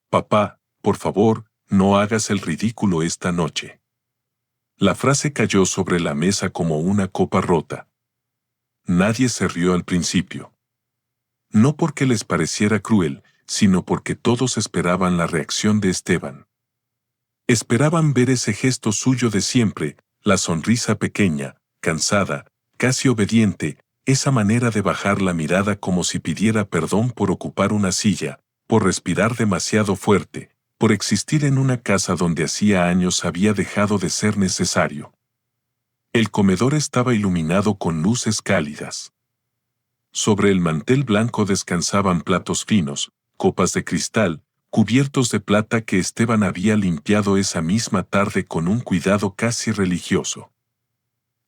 Papá, por favor, no hagas el ridículo esta noche. La frase cayó sobre la mesa como una copa rota. Nadie se rió al principio. No porque les pareciera cruel, sino porque todos esperaban la reacción de Esteban. Esperaban ver ese gesto suyo de siempre, la sonrisa pequeña, cansada, casi obediente, esa manera de bajar la mirada como si pidiera perdón por ocupar una silla, por respirar demasiado fuerte, por existir en una casa donde hacía años había dejado de ser necesario. El comedor estaba iluminado con luces cálidas. Sobre el mantel blanco descansaban platos finos, copas de cristal, cubiertos de plata que Esteban había limpiado esa misma tarde con un cuidado casi religioso.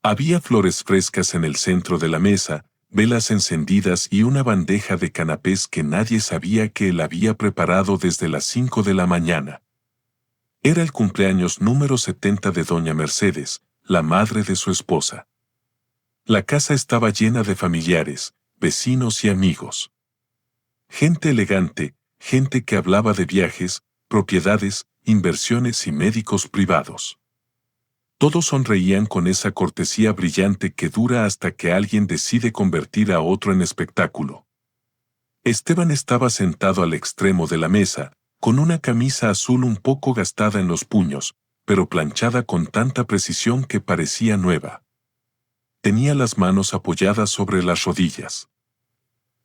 Había flores frescas en el centro de la mesa, velas encendidas y una bandeja de canapés que nadie sabía que él había preparado desde las 5 de la mañana. Era el cumpleaños número 70 de doña Mercedes, la madre de su esposa. La casa estaba llena de familiares, vecinos y amigos. Gente elegante, gente que hablaba de viajes, propiedades, inversiones y médicos privados. Todos sonreían con esa cortesía brillante que dura hasta que alguien decide convertir a otro en espectáculo. Esteban estaba sentado al extremo de la mesa, con una camisa azul un poco gastada en los puños, pero planchada con tanta precisión que parecía nueva. Tenía las manos apoyadas sobre las rodillas.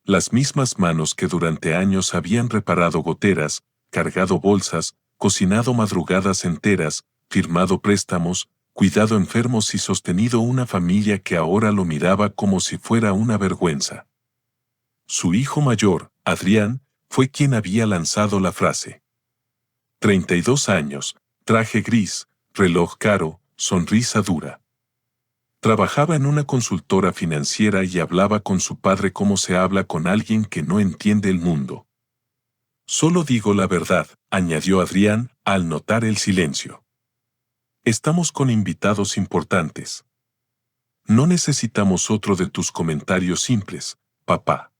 Las mismas manos que durante años habían reparado goteras, cargado bolsas, cocinado madrugadas enteras, firmado préstamos, cuidado enfermos y sostenido una familia que ahora lo miraba como si fuera una vergüenza. Su hijo mayor, Adrián, fue quien había lanzado la frase. 32 años, traje gris, reloj caro, sonrisa dura. Trabajaba en una consultora financiera y hablaba con su padre como se habla con alguien que no entiende el mundo. Solo digo la verdad, añadió Adrián, al notar el silencio. Estamos con invitados importantes. No necesitamos otro de tus comentarios simples, papá.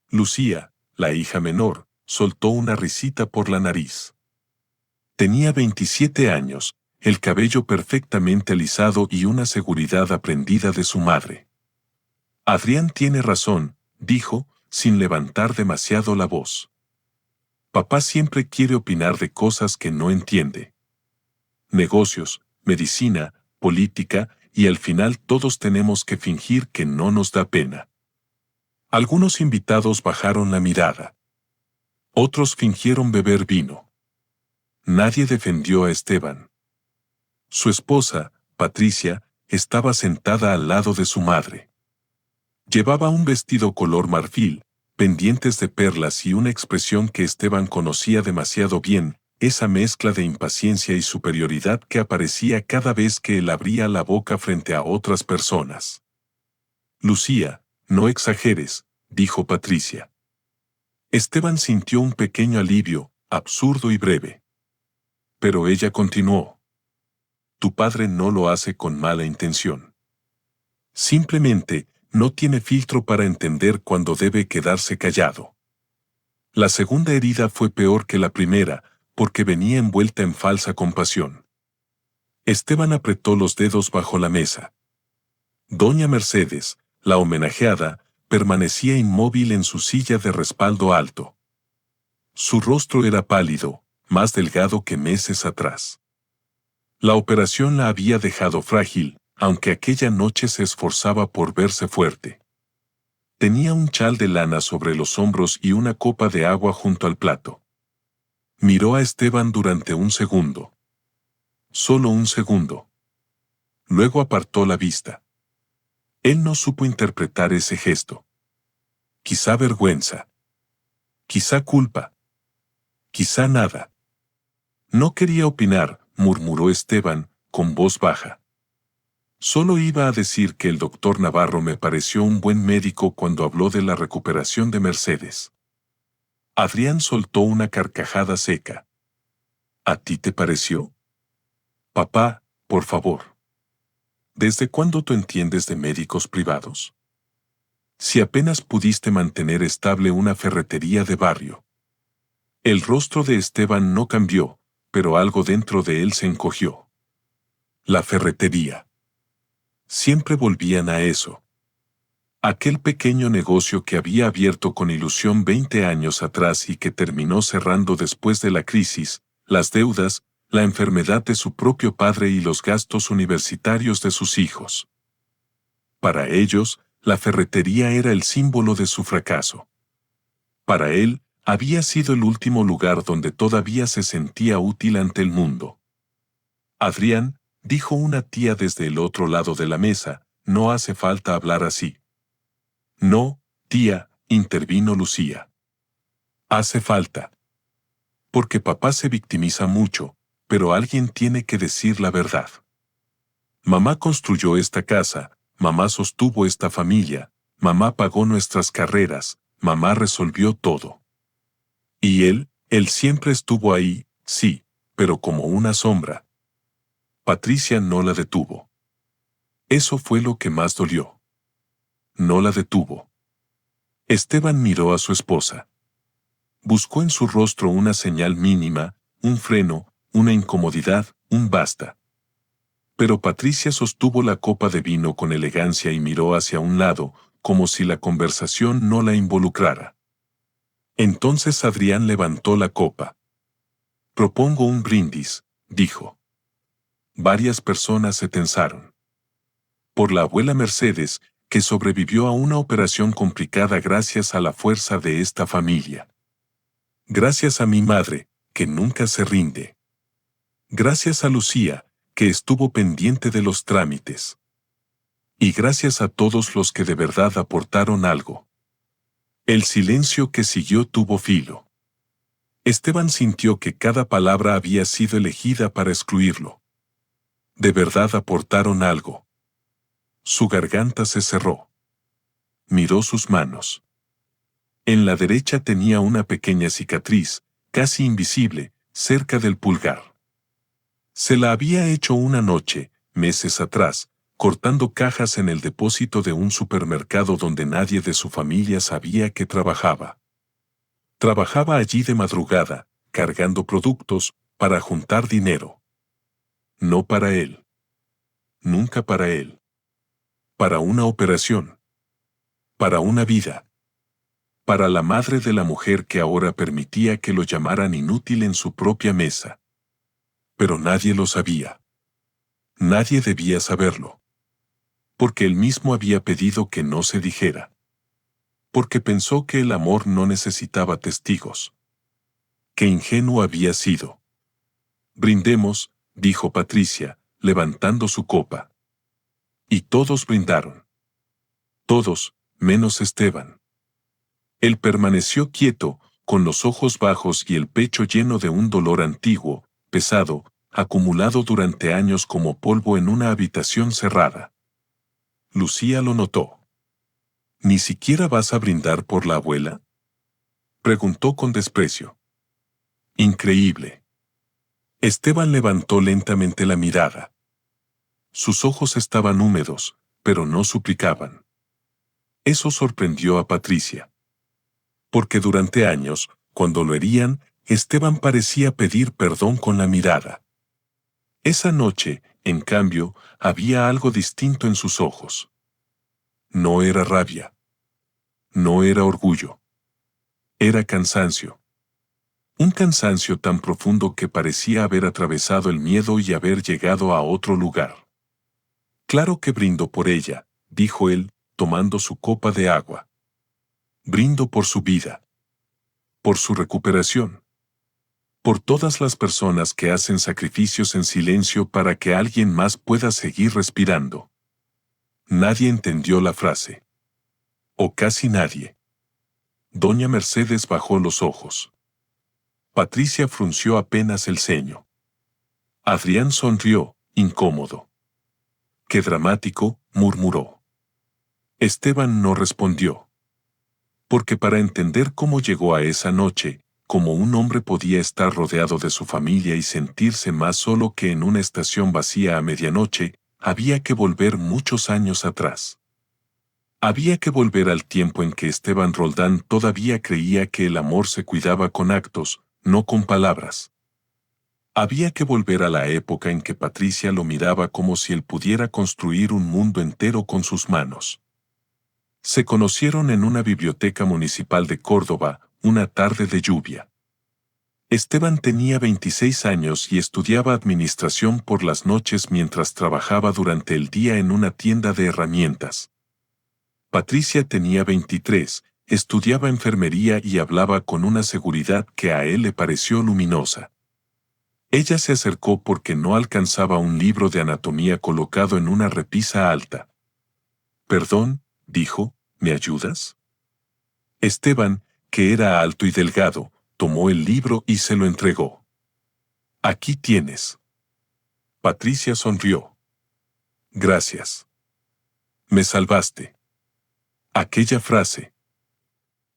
Lucía, la hija menor, soltó una risita por la nariz. Tenía 27 años, el cabello perfectamente alisado y una seguridad aprendida de su madre. Adrián tiene razón, dijo, sin levantar demasiado la voz. Papá siempre quiere opinar de cosas que no entiende. Negocios, medicina, política, y al final todos tenemos que fingir que no nos da pena. Algunos invitados bajaron la mirada. Otros fingieron beber vino. Nadie defendió a Esteban. Su esposa, Patricia, estaba sentada al lado de su madre. Llevaba un vestido color marfil, pendientes de perlas y una expresión que Esteban conocía demasiado bien, esa mezcla de impaciencia y superioridad que aparecía cada vez que él abría la boca frente a otras personas. Lucía, no exageres, dijo Patricia. Esteban sintió un pequeño alivio, absurdo y breve. Pero ella continuó. Tu padre no lo hace con mala intención. Simplemente, no tiene filtro para entender cuándo debe quedarse callado. La segunda herida fue peor que la primera, porque venía envuelta en falsa compasión. Esteban apretó los dedos bajo la mesa. Doña Mercedes, la homenajeada, permanecía inmóvil en su silla de respaldo alto. Su rostro era pálido, más delgado que meses atrás. La operación la había dejado frágil, aunque aquella noche se esforzaba por verse fuerte. Tenía un chal de lana sobre los hombros y una copa de agua junto al plato. Miró a Esteban durante un segundo. Solo un segundo. Luego apartó la vista. Él no supo interpretar ese gesto. Quizá vergüenza. Quizá culpa. Quizá nada. No quería opinar, murmuró Esteban, con voz baja. Solo iba a decir que el doctor Navarro me pareció un buen médico cuando habló de la recuperación de Mercedes. Adrián soltó una carcajada seca. ¿A ti te pareció? Papá, por favor. ¿Desde cuándo tú entiendes de médicos privados? Si apenas pudiste mantener estable una ferretería de barrio. El rostro de Esteban no cambió, pero algo dentro de él se encogió. La ferretería. Siempre volvían a eso. Aquel pequeño negocio que había abierto con ilusión 20 años atrás y que terminó cerrando después de la crisis, las deudas, la enfermedad de su propio padre y los gastos universitarios de sus hijos. Para ellos, la ferretería era el símbolo de su fracaso. Para él, había sido el último lugar donde todavía se sentía útil ante el mundo. Adrián, dijo una tía desde el otro lado de la mesa, no hace falta hablar así. No, tía, intervino Lucía. Hace falta. Porque papá se victimiza mucho, pero alguien tiene que decir la verdad. Mamá construyó esta casa, mamá sostuvo esta familia, mamá pagó nuestras carreras, mamá resolvió todo. Y él siempre estuvo ahí, sí, pero como una sombra. Patricia no la detuvo. Eso fue lo que más dolió. No la detuvo. Esteban miró a su esposa. Buscó en su rostro una señal mínima, un freno, una incomodidad, un basta. Pero Patricia sostuvo la copa de vino con elegancia y miró hacia un lado, como si la conversación no la involucrara. Entonces Adrián levantó la copa. Propongo un brindis, dijo. Varias personas se tensaron. Por la abuela Mercedes, que sobrevivió a una operación complicada gracias a la fuerza de esta familia. Gracias a mi madre, que nunca se rinde. Gracias a Lucía, que estuvo pendiente de los trámites. Y gracias a todos los que de verdad aportaron algo. El silencio que siguió tuvo filo. Esteban sintió que cada palabra había sido elegida para excluirlo. De verdad aportaron algo. Su garganta se cerró. Miró sus manos. En la derecha tenía una pequeña cicatriz, casi invisible, cerca del pulgar. Se la había hecho una noche, meses atrás, cortando cajas en el depósito de un supermercado donde nadie de su familia sabía que trabajaba. Trabajaba allí de madrugada, cargando productos, para juntar dinero. No para él. Nunca para él. Para una operación. Para una vida. Para la madre de la mujer que ahora permitía que lo llamaran inútil en su propia mesa. Pero nadie lo sabía. Nadie debía saberlo. Porque él mismo había pedido que no se dijera. Porque pensó que el amor no necesitaba testigos. Qué ingenuo había sido. Brindemos, dijo Patricia, levantando su copa. Y todos brindaron. Todos, menos Esteban. Él permaneció quieto, con los ojos bajos y el pecho lleno de un dolor antiguo, pesado, acumulado durante años como polvo en una habitación cerrada. Lucía lo notó. ¿Ni siquiera vas a brindar por la abuela?, preguntó con desprecio. Increíble. Esteban levantó lentamente la mirada. Sus ojos estaban húmedos, pero no suplicaban. Eso sorprendió a Patricia. Porque durante años, cuando lo herían, Esteban parecía pedir perdón con la mirada. Esa noche, en cambio, había algo distinto en sus ojos. No era rabia. No era orgullo. Era cansancio. Un cansancio tan profundo que parecía haber atravesado el miedo y haber llegado a otro lugar. Claro que brindo por ella, dijo él, tomando su copa de agua. Brindo por su vida. Por su recuperación. Por todas las personas que hacen sacrificios en silencio para que alguien más pueda seguir respirando. Nadie entendió la frase. O casi nadie. Doña Mercedes bajó los ojos. Patricia frunció apenas el ceño. Adrián sonrió, incómodo. «Qué dramático», murmuró. Esteban no respondió. Porque para entender cómo llegó a esa noche, cómo un hombre podía estar rodeado de su familia y sentirse más solo que en una estación vacía a medianoche, había que volver muchos años atrás. Había que volver al tiempo en que Esteban Roldán todavía creía que el amor se cuidaba con actos, no con palabras. Había que volver a la época en que Patricia lo miraba como si él pudiera construir un mundo entero con sus manos. Se conocieron en una biblioteca municipal de Córdoba, una tarde de lluvia. Esteban tenía 26 años y estudiaba administración por las noches mientras trabajaba durante el día en una tienda de herramientas. Patricia tenía 23, estudiaba enfermería y hablaba con una seguridad que a él le pareció luminosa. Ella se acercó porque no alcanzaba un libro de anatomía colocado en una repisa alta. «Perdón», dijo, «¿me ayudas?». Esteban, que era alto y delgado, tomó el libro y se lo entregó. «Aquí tienes». Patricia sonrió. «Gracias. Me salvaste». Aquella frase,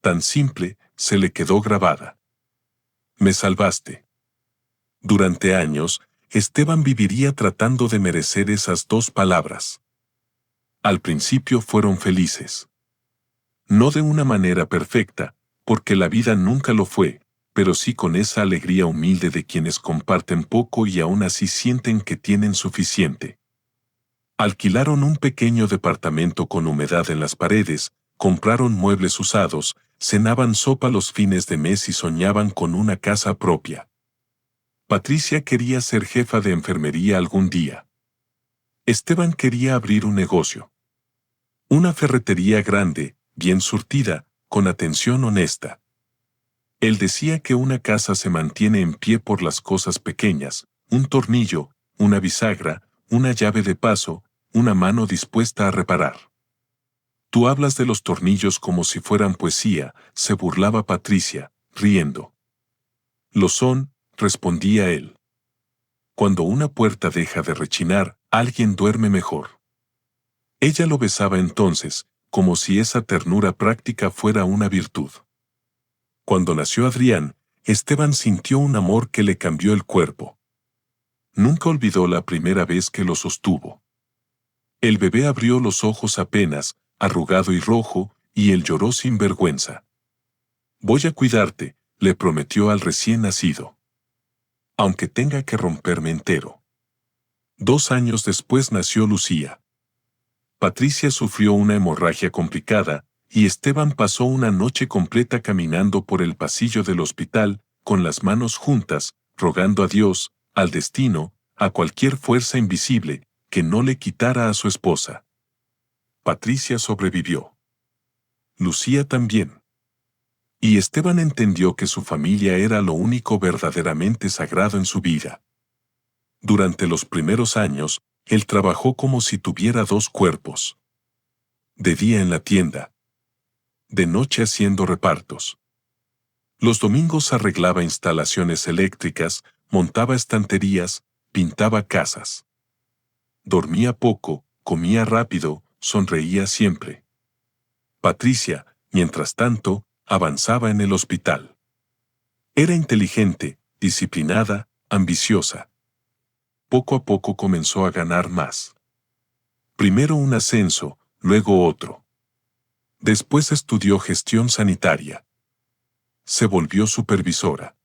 tan simple, se le quedó grabada. «Me salvaste». Durante años, Esteban viviría tratando de merecer esas dos palabras. Al principio fueron felices. No de una manera perfecta, porque la vida nunca lo fue, pero sí con esa alegría humilde de quienes comparten poco y aún así sienten que tienen suficiente. Alquilaron un pequeño departamento con humedad en las paredes, compraron muebles usados, cenaban sopa los fines de mes y soñaban con una casa propia. Patricia quería ser jefa de enfermería algún día. Esteban quería abrir un negocio. Una ferretería grande, bien surtida, con atención honesta. Él decía que una casa se mantiene en pie por las cosas pequeñas, un tornillo, una bisagra, una llave de paso, una mano dispuesta a reparar. «Tú hablas de los tornillos como si fueran poesía», se burlaba Patricia, riendo. «Lo son», respondía él. «Cuando una puerta deja de rechinar, alguien duerme mejor». Ella lo besaba entonces, como si esa ternura práctica fuera una virtud. Cuando nació Adrián, Esteban sintió un amor que le cambió el cuerpo. Nunca olvidó la primera vez que lo sostuvo. El bebé abrió los ojos apenas, arrugado y rojo, y él lloró sin vergüenza. «Voy a cuidarte», le prometió al recién nacido. «Aunque tenga que romperme entero». 2 años después nació Lucía. Patricia sufrió una hemorragia complicada, y Esteban pasó una noche completa caminando por el pasillo del hospital, con las manos juntas, rogando a Dios, al destino, a cualquier fuerza invisible, que no le quitara a su esposa. Patricia sobrevivió. Lucía también. Y Esteban entendió que su familia era lo único verdaderamente sagrado en su vida. Durante los primeros años, él trabajó como si tuviera 2 cuerpos. De día en la tienda. De noche haciendo repartos. Los domingos arreglaba instalaciones eléctricas, montaba estanterías, pintaba casas. Dormía poco, comía rápido, sonreía siempre. Patricia, mientras tanto, avanzaba en el hospital. Era inteligente, disciplinada, ambiciosa. Poco a poco comenzó a ganar más. Primero un ascenso, luego otro. Después estudió gestión sanitaria. Se volvió supervisora.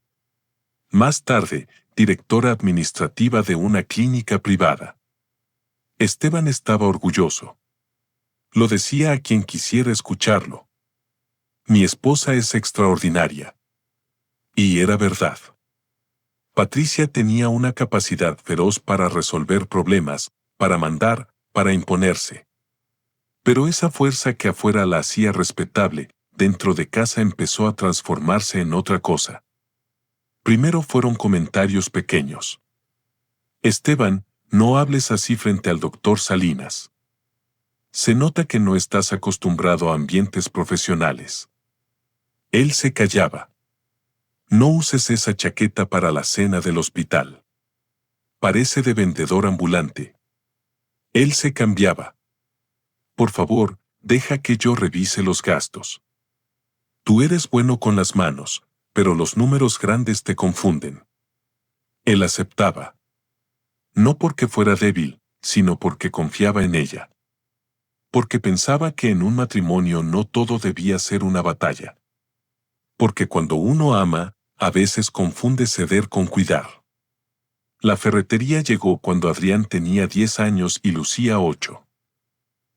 Más tarde, directora administrativa de una clínica privada. Esteban estaba orgulloso. Lo decía a quien quisiera escucharlo. «Mi esposa es extraordinaria». Y era verdad. Patricia tenía una capacidad feroz para resolver problemas, para mandar, para imponerse. Pero esa fuerza que afuera la hacía respetable, dentro de casa empezó a transformarse en otra cosa. Primero fueron comentarios pequeños. «Esteban, no hables así frente al doctor Salinas. Se nota que no estás acostumbrado a ambientes profesionales». Él se callaba. «No uses esa chaqueta para la cena del hospital. Parece de vendedor ambulante». Él se cambiaba. «Por favor, deja que yo revise los gastos. Tú eres bueno con las manos, pero los números grandes te confunden». Él aceptaba. No porque fuera débil, sino porque confiaba en ella. Porque pensaba que en un matrimonio no todo debía ser una batalla. Porque cuando uno ama, a veces confunde ceder con cuidar. La ferretería llegó cuando Adrián tenía 10 años y Lucía 8.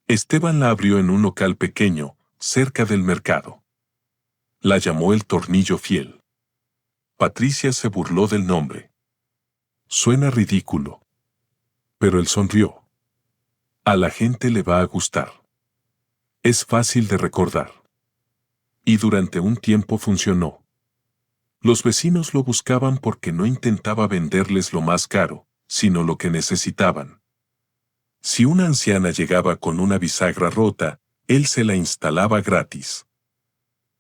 Esteban la abrió en un local pequeño, cerca del mercado. La llamó el Tornillo Fiel. Patricia se burló del nombre. Suena ridículo. Pero él sonrió. A la gente le va a gustar. Es fácil de recordar. Y durante un tiempo funcionó. Los vecinos lo buscaban porque no intentaba venderles lo más caro, sino lo que necesitaban. Si una anciana llegaba con una bisagra rota, él se la instalaba gratis.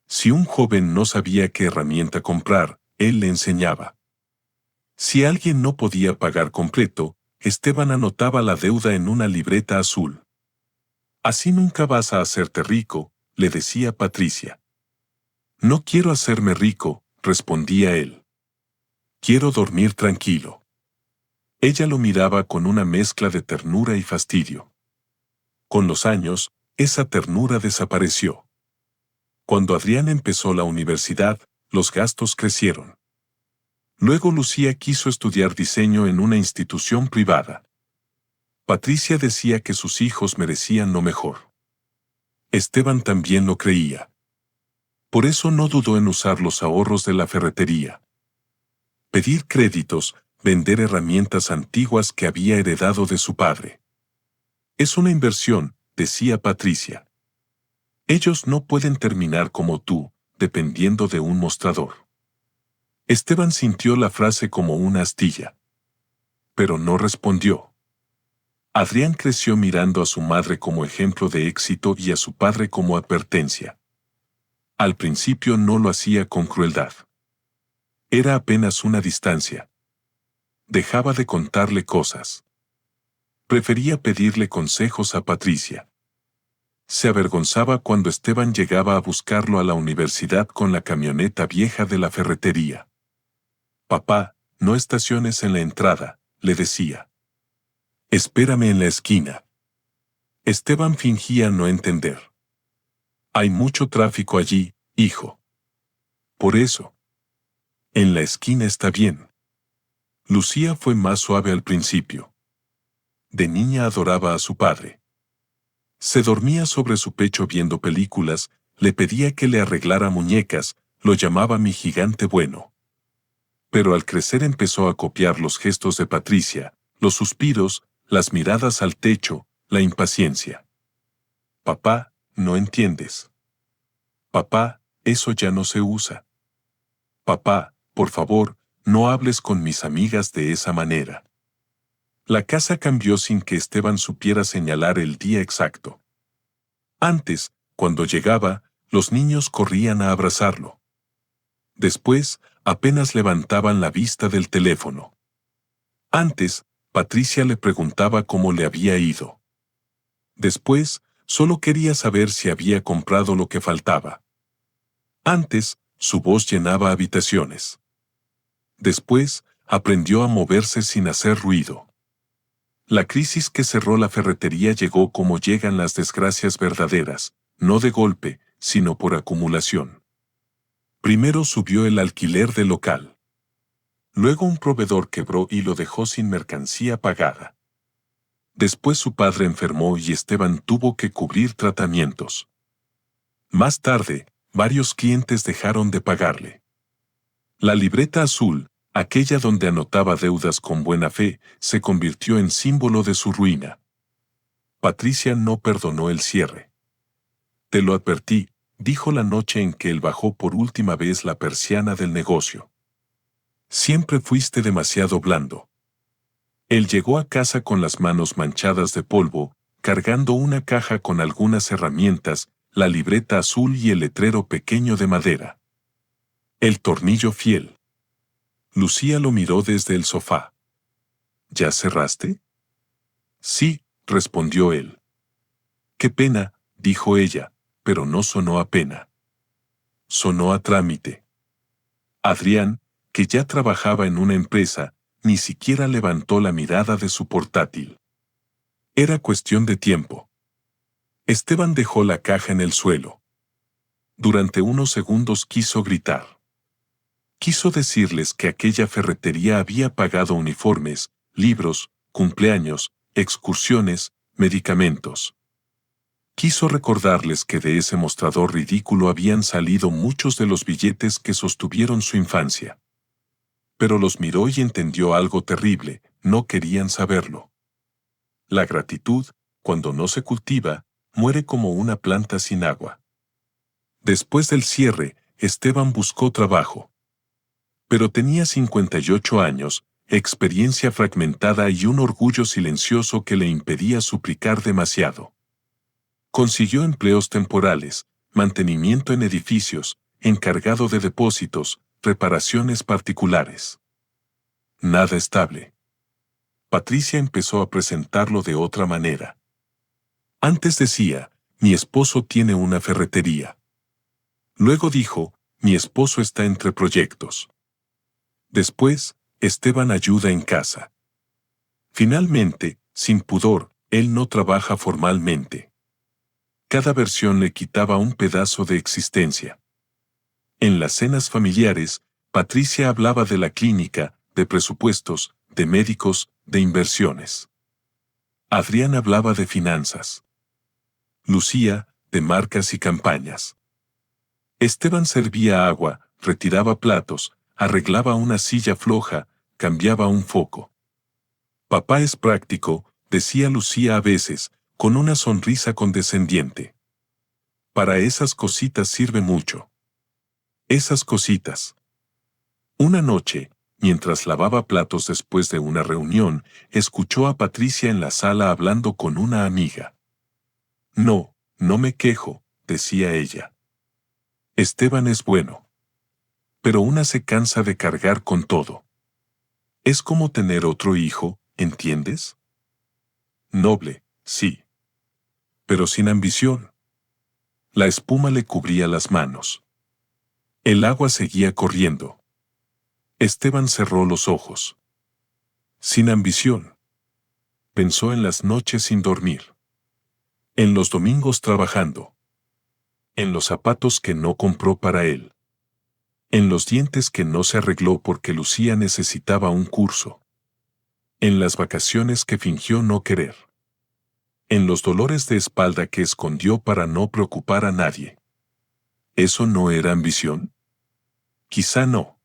Si un joven no sabía qué herramienta comprar, él le enseñaba. Si alguien no podía pagar completo, Esteban anotaba la deuda en una libreta azul. Así nunca vas a hacerte rico, le decía Patricia. No quiero hacerme rico, respondía él. Quiero dormir tranquilo. Ella lo miraba con una mezcla de ternura y fastidio. Con los años, esa ternura desapareció. Cuando Adrián empezó la universidad, los gastos crecieron. Luego Lucía quiso estudiar diseño en una institución privada. Patricia decía que sus hijos merecían lo mejor. Esteban también lo creía. Por eso no dudó en usar los ahorros de la ferretería. Pedir créditos, vender herramientas antiguas que había heredado de su padre. Es una inversión, decía Patricia. Ellos no pueden terminar como tú, dependiendo de un mostrador. Esteban sintió la frase como una astilla. Pero no respondió. Adrián creció mirando a su madre como ejemplo de éxito y a su padre como advertencia. Al principio no lo hacía con crueldad. Era apenas una distancia. Dejaba de contarle cosas. Prefería pedirle consejos a Patricia. Se avergonzaba cuando Esteban llegaba a buscarlo a la universidad con la camioneta vieja de la ferretería. Papá, no estaciones en la entrada, le decía. Espérame en la esquina. Esteban fingía no entender. Hay mucho tráfico allí, hijo. Por eso. En la esquina está bien. Lucía fue más suave al principio. De niña adoraba a su padre. Se dormía sobre su pecho viendo películas, le pedía que le arreglara muñecas, lo llamaba mi gigante bueno. Pero al crecer empezó a copiar los gestos de Patricia, los suspiros, las miradas al techo, la impaciencia. Papá, no entiendes. Papá, eso ya no se usa. Papá, por favor, no hables con mis amigas de esa manera. La casa cambió sin que Esteban supiera señalar el día exacto. Antes, cuando llegaba, los niños corrían a abrazarlo. Después, apenas levantaban la vista del teléfono. Antes, Patricia le preguntaba cómo le había ido. Después, solo quería saber si había comprado lo que faltaba. Antes, su voz llenaba habitaciones. Después, aprendió a moverse sin hacer ruido. La crisis que cerró la ferretería llegó como llegan las desgracias verdaderas, no de golpe, sino por acumulación. Primero subió el alquiler del local. Luego un proveedor quebró y lo dejó sin mercancía pagada. Después su padre enfermó y Esteban tuvo que cubrir tratamientos. Más tarde, varios clientes dejaron de pagarle. La libreta azul, aquella donde anotaba deudas con buena fe, se convirtió en símbolo de su ruina. Patricia no perdonó el cierre. Te lo advertí, dijo la noche en que él bajó por última vez la persiana del negocio. Siempre fuiste demasiado blando. Él llegó a casa con las manos manchadas de polvo, cargando una caja con algunas herramientas, la libreta azul y el letrero pequeño de madera. El Tornillo Fiel. Lucía lo miró desde el sofá. ¿Ya cerraste? Sí, respondió él. Qué pena, dijo ella, pero no sonó a pena. Sonó a trámite. Adrián, que ya trabajaba en una empresa, ni siquiera levantó la mirada de su portátil. Era cuestión de tiempo. Esteban dejó la caja en el suelo. Durante unos segundos quiso gritar. Quiso decirles que aquella ferretería había pagado uniformes, libros, cumpleaños, excursiones, medicamentos. Quiso recordarles que de ese mostrador ridículo habían salido muchos de los billetes que sostuvieron su infancia. Pero los miró y entendió algo terrible, no querían saberlo. La gratitud, cuando no se cultiva, muere como una planta sin agua. Después del cierre, Esteban buscó trabajo. Pero tenía 58 años, experiencia fragmentada y un orgullo silencioso que le impedía suplicar demasiado. Consiguió empleos temporales, mantenimiento en edificios, encargado de depósitos, reparaciones particulares. Nada estable. Patricia empezó a presentarlo de otra manera. Antes decía, mi esposo tiene una ferretería. Luego dijo, mi esposo está entre proyectos. Después, Esteban ayuda en casa. Finalmente, sin pudor, él no trabaja formalmente. Cada versión le quitaba un pedazo de existencia. En las cenas familiares, Patricia hablaba de la clínica, de presupuestos, de médicos, de inversiones. Adrián hablaba de finanzas. Lucía, de marcas y campañas. Esteban servía agua, retiraba platos, arreglaba una silla floja, cambiaba un foco. Papá es práctico, decía Lucía a veces, con una sonrisa condescendiente. Para esas cositas sirve mucho. Esas cositas. Una noche, mientras lavaba platos después de una reunión, escuchó a Patricia en la sala hablando con una amiga. No, no me quejo, decía ella. Esteban es bueno. Pero una se cansa de cargar con todo. Es como tener otro hijo, ¿entiendes? Noble, sí. Pero sin ambición. La espuma le cubría las manos. El agua seguía corriendo. Esteban cerró los ojos. Sin ambición. Pensó en las noches sin dormir. En los domingos trabajando. En los zapatos que no compró para él. En los dientes que no se arregló porque Lucía necesitaba un curso. En las vacaciones que fingió no querer. En los dolores de espalda que escondió para no preocupar a nadie. ¿Eso no era ambición? Quizá no.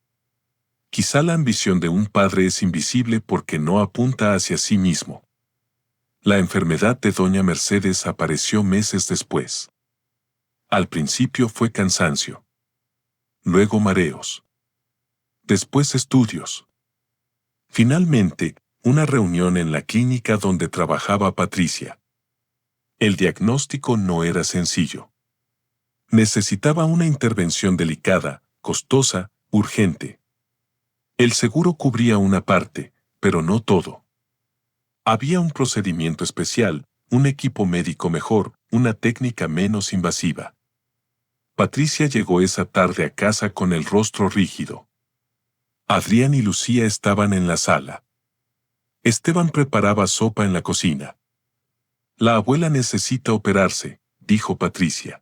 Quizá la ambición de un padre es invisible porque no apunta hacia sí mismo. La enfermedad de doña Mercedes apareció meses después. Al principio fue cansancio. Luego mareos. Después estudios. Finalmente, una reunión en la clínica donde trabajaba Patricia. El diagnóstico no era sencillo. Necesitaba una intervención delicada, costosa, urgente. El seguro cubría una parte, pero no todo. Había un procedimiento especial, un equipo médico mejor, una técnica menos invasiva. Patricia llegó esa tarde a casa con el rostro rígido. Adrián y Lucía estaban en la sala. Esteban preparaba sopa en la cocina. La abuela necesita operarse, dijo Patricia.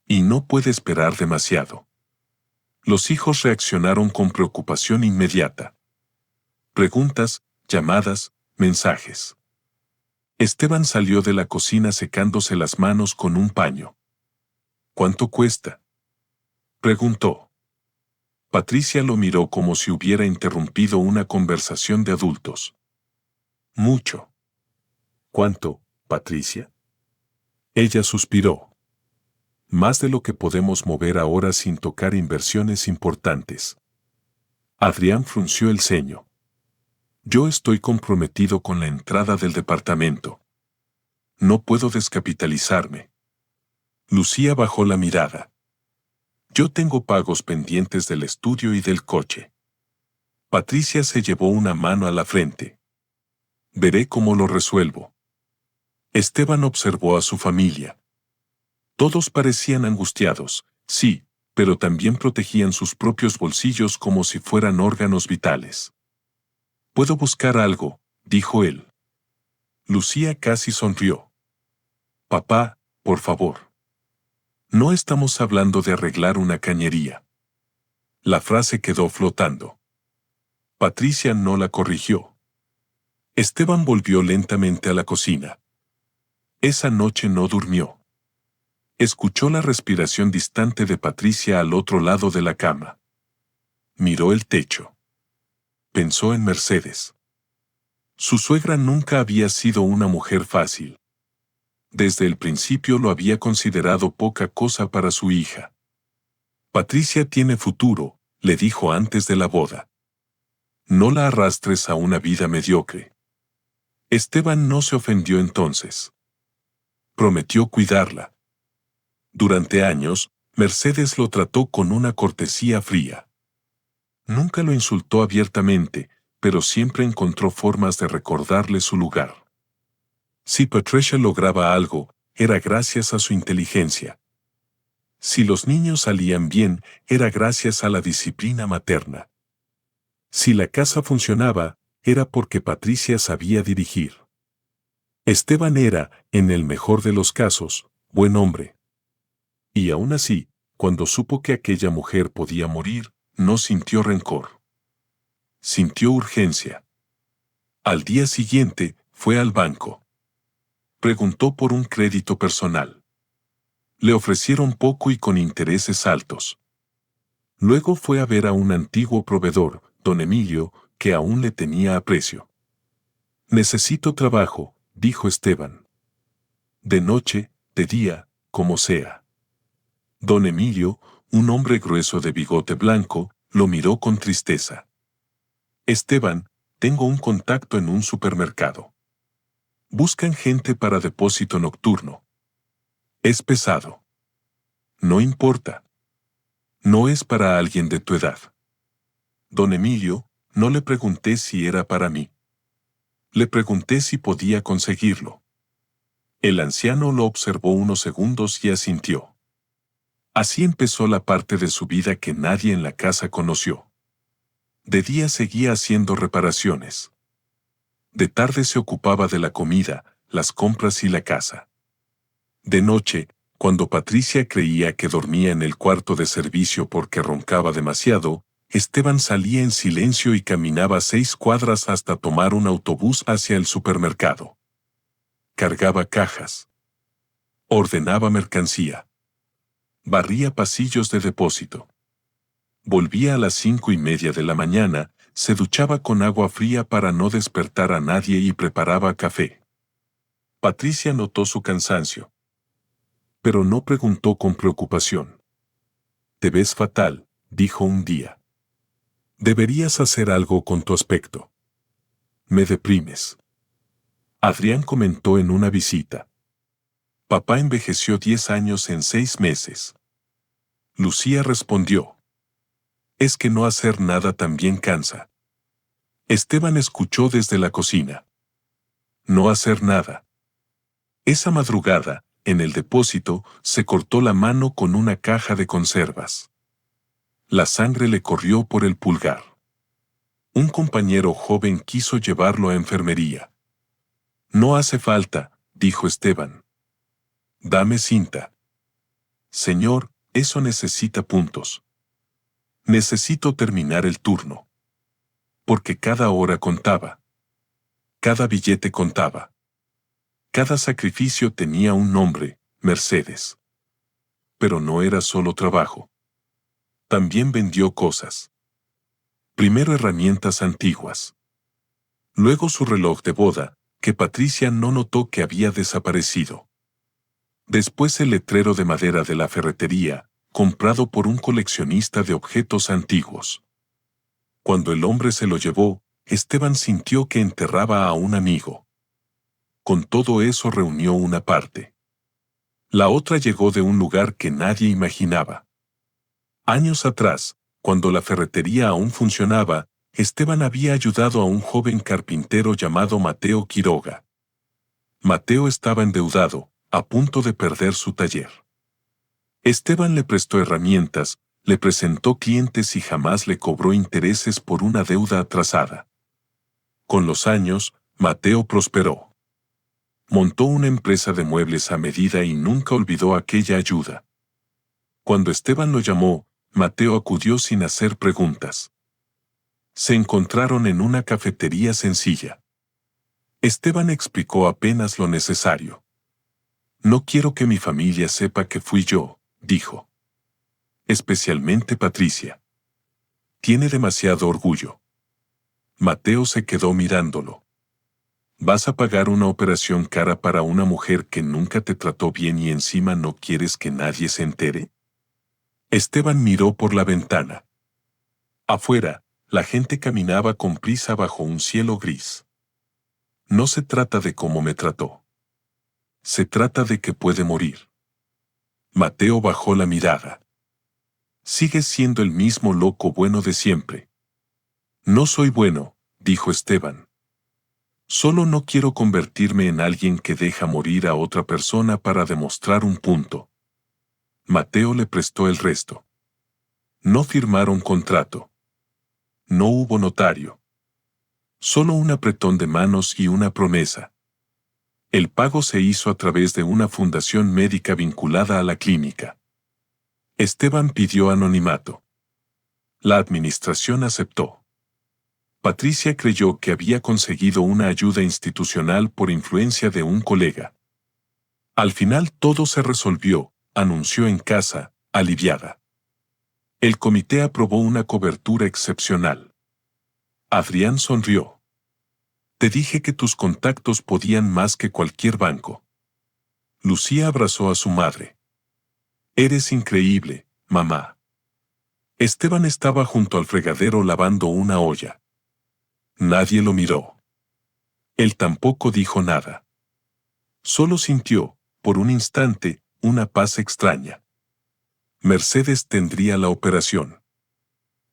Y no puede esperar demasiado. Los hijos reaccionaron con preocupación inmediata. Preguntas, llamadas, mensajes. Esteban salió de la cocina secándose las manos con un paño. ¿Cuánto cuesta?, preguntó. Patricia lo miró como si hubiera interrumpido una conversación de adultos. Mucho. ¿Cuánto, Patricia? Ella suspiró. Más de lo que podemos mover ahora sin tocar inversiones importantes. Adrián frunció el ceño. Yo estoy comprometido con la entrada del departamento. No puedo descapitalizarme. Lucía bajó la mirada. Yo tengo pagos pendientes del estudio y del coche. Patricia se llevó una mano a la frente. Veré cómo lo resuelvo. Esteban observó a su familia. Todos parecían angustiados, sí, pero también protegían sus propios bolsillos como si fueran órganos vitales. «Puedo buscar algo», dijo él. Lucía casi sonrió. «Papá, por favor. No estamos hablando de arreglar una cañería. La frase quedó flotando. Patricia no la corrigió. Esteban volvió lentamente a la cocina. Esa noche no durmió. Escuchó la respiración distante de Patricia al otro lado de la cama. Miró el techo. Pensó en Mercedes. Su suegra nunca había sido una mujer fácil. Desde el principio lo había considerado poca cosa para su hija. Patricia tiene futuro, le dijo antes de la boda. No la arrastres a una vida mediocre. Esteban no se ofendió entonces. Prometió cuidarla. Durante años, Mercedes lo trató con una cortesía fría. Nunca lo insultó abiertamente, pero siempre encontró formas de recordarle su lugar. Si Patricia lograba algo, era gracias a su inteligencia. Si los niños salían bien, era gracias a la disciplina materna. Si la casa funcionaba, era porque Patricia sabía dirigir. Esteban era, en el mejor de los casos, buen hombre. Y aún así, cuando supo que aquella mujer podía morir, no sintió rencor. Sintió urgencia. Al día siguiente, fue al banco. Preguntó por un crédito personal. Le ofrecieron poco y con intereses altos. Luego fue a ver a un antiguo proveedor, don Emilio, que aún le tenía aprecio. Necesito trabajo, dijo Esteban. De noche, de día, como sea. Don Emilio, un hombre grueso de bigote blanco, lo miró con tristeza. Esteban, tengo un contacto en un supermercado. Buscan gente para depósito nocturno. Es pesado. No importa. No es para alguien de tu edad. Don Emilio, no le pregunté si era para mí. Le pregunté si podía conseguirlo. El anciano lo observó unos segundos y asintió. Así empezó la parte de su vida que nadie en la casa conoció. De día seguía haciendo reparaciones. De tarde se ocupaba de la comida, las compras y la casa. De noche, cuando Patricia creía que dormía en el cuarto de servicio porque roncaba demasiado, Esteban salía en silencio y caminaba 6 cuadras hasta tomar un autobús hacia el supermercado. Cargaba cajas. Ordenaba mercancía. Barría pasillos de depósito. Volvía a las 5:30 de la mañana, se duchaba con agua fría para no despertar a nadie y preparaba café. Patricia notó su cansancio. Pero no preguntó con preocupación. Te ves fatal, dijo un día. Deberías hacer algo con tu aspecto. Me deprimes. Adrián comentó en una visita. Papá envejeció 10 años en 6 meses. Lucía respondió. Es que no hacer nada también cansa. Esteban escuchó desde la cocina. No hacer nada. Esa madrugada, en el depósito, se cortó la mano con una caja de conservas. La sangre le corrió por el pulgar. Un compañero joven quiso llevarlo a enfermería. No hace falta, dijo Esteban. Dame cinta. Señor, eso necesita puntos. Necesito terminar el turno. Porque cada hora contaba. Cada billete contaba. Cada sacrificio tenía un nombre, Mercedes. Pero no era solo trabajo. También vendió cosas. Primero herramientas antiguas. Luego su reloj de boda, que Patricia no notó que había desaparecido. Después el letrero de madera de la ferretería, comprado por un coleccionista de objetos antiguos. Cuando el hombre se lo llevó, Esteban sintió que enterraba a un amigo. Con todo eso reunió una parte. La otra llegó de un lugar que nadie imaginaba. Años atrás, cuando la ferretería aún funcionaba, Esteban había ayudado a un joven carpintero llamado Mateo Quiroga. Mateo estaba endeudado, a punto de perder su taller. Esteban le prestó herramientas, le presentó clientes y jamás le cobró intereses por una deuda atrasada. Con los años, Mateo prosperó. Montó una empresa de muebles a medida y nunca olvidó aquella ayuda. Cuando Esteban lo llamó, Mateo acudió sin hacer preguntas. Se encontraron en una cafetería sencilla. Esteban explicó apenas lo necesario. No quiero que mi familia sepa que fui yo, dijo. Especialmente Patricia. Tiene demasiado orgullo. Mateo se quedó mirándolo. ¿Vas a pagar una operación cara para una mujer que nunca te trató bien y encima no quieres que nadie se entere? Esteban miró por la ventana. Afuera, la gente caminaba con prisa bajo un cielo gris. No se trata de cómo me trató. Se trata de que puede morir. Mateo bajó la mirada. Sigues siendo el mismo loco bueno de siempre. No soy bueno, dijo Esteban. Solo no quiero convertirme en alguien que deja morir a otra persona para demostrar un punto. Mateo le prestó el resto. No firmaron contrato. No hubo notario. Solo un apretón de manos y una promesa. El pago se hizo a través de una fundación médica vinculada a la clínica. Esteban pidió anonimato. La administración aceptó. Patricia creyó que había conseguido una ayuda institucional por influencia de un colega. Al final todo se resolvió, anunció en casa, aliviada. El comité aprobó una cobertura excepcional. Adrián sonrió. Te dije que tus contactos podían más que cualquier banco. Lucía abrazó a su madre. Eres increíble, mamá. Esteban estaba junto al fregadero lavando una olla. Nadie lo miró. Él tampoco dijo nada. Solo sintió, por un instante, una paz extraña. Mercedes tendría la operación.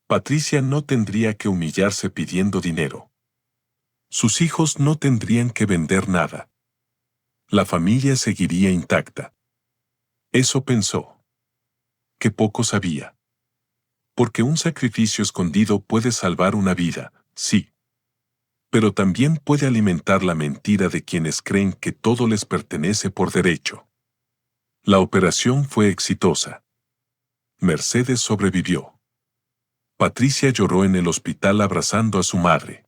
Patricia no tendría que humillarse pidiendo dinero. Sus hijos no tendrían que vender nada. La familia seguiría intacta. Eso pensó. Que poco sabía. Porque un sacrificio escondido puede salvar una vida, sí. Pero también puede alimentar la mentira de quienes creen que todo les pertenece por derecho. La operación fue exitosa. Mercedes sobrevivió. Patricia lloró en el hospital abrazando a su madre.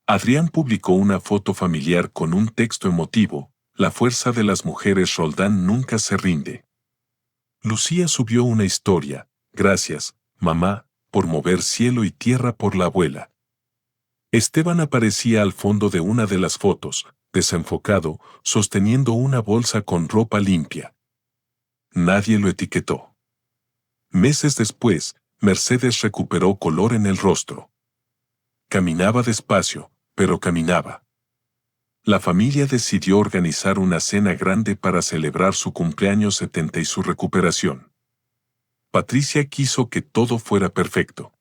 Adrián publicó una foto familiar con un texto emotivo: la fuerza de las mujeres Roldán nunca se rinde. Lucía subió una historia: gracias, mamá, por mover cielo y tierra por la abuela. Esteban aparecía al fondo de una de las fotos, desenfocado, sosteniendo una bolsa con ropa limpia. Nadie lo etiquetó. Meses después, Mercedes recuperó color en el rostro. Caminaba despacio, pero caminaba. La familia decidió organizar una cena grande para celebrar su cumpleaños 70 y su recuperación. Patricia quiso que todo fuera perfecto.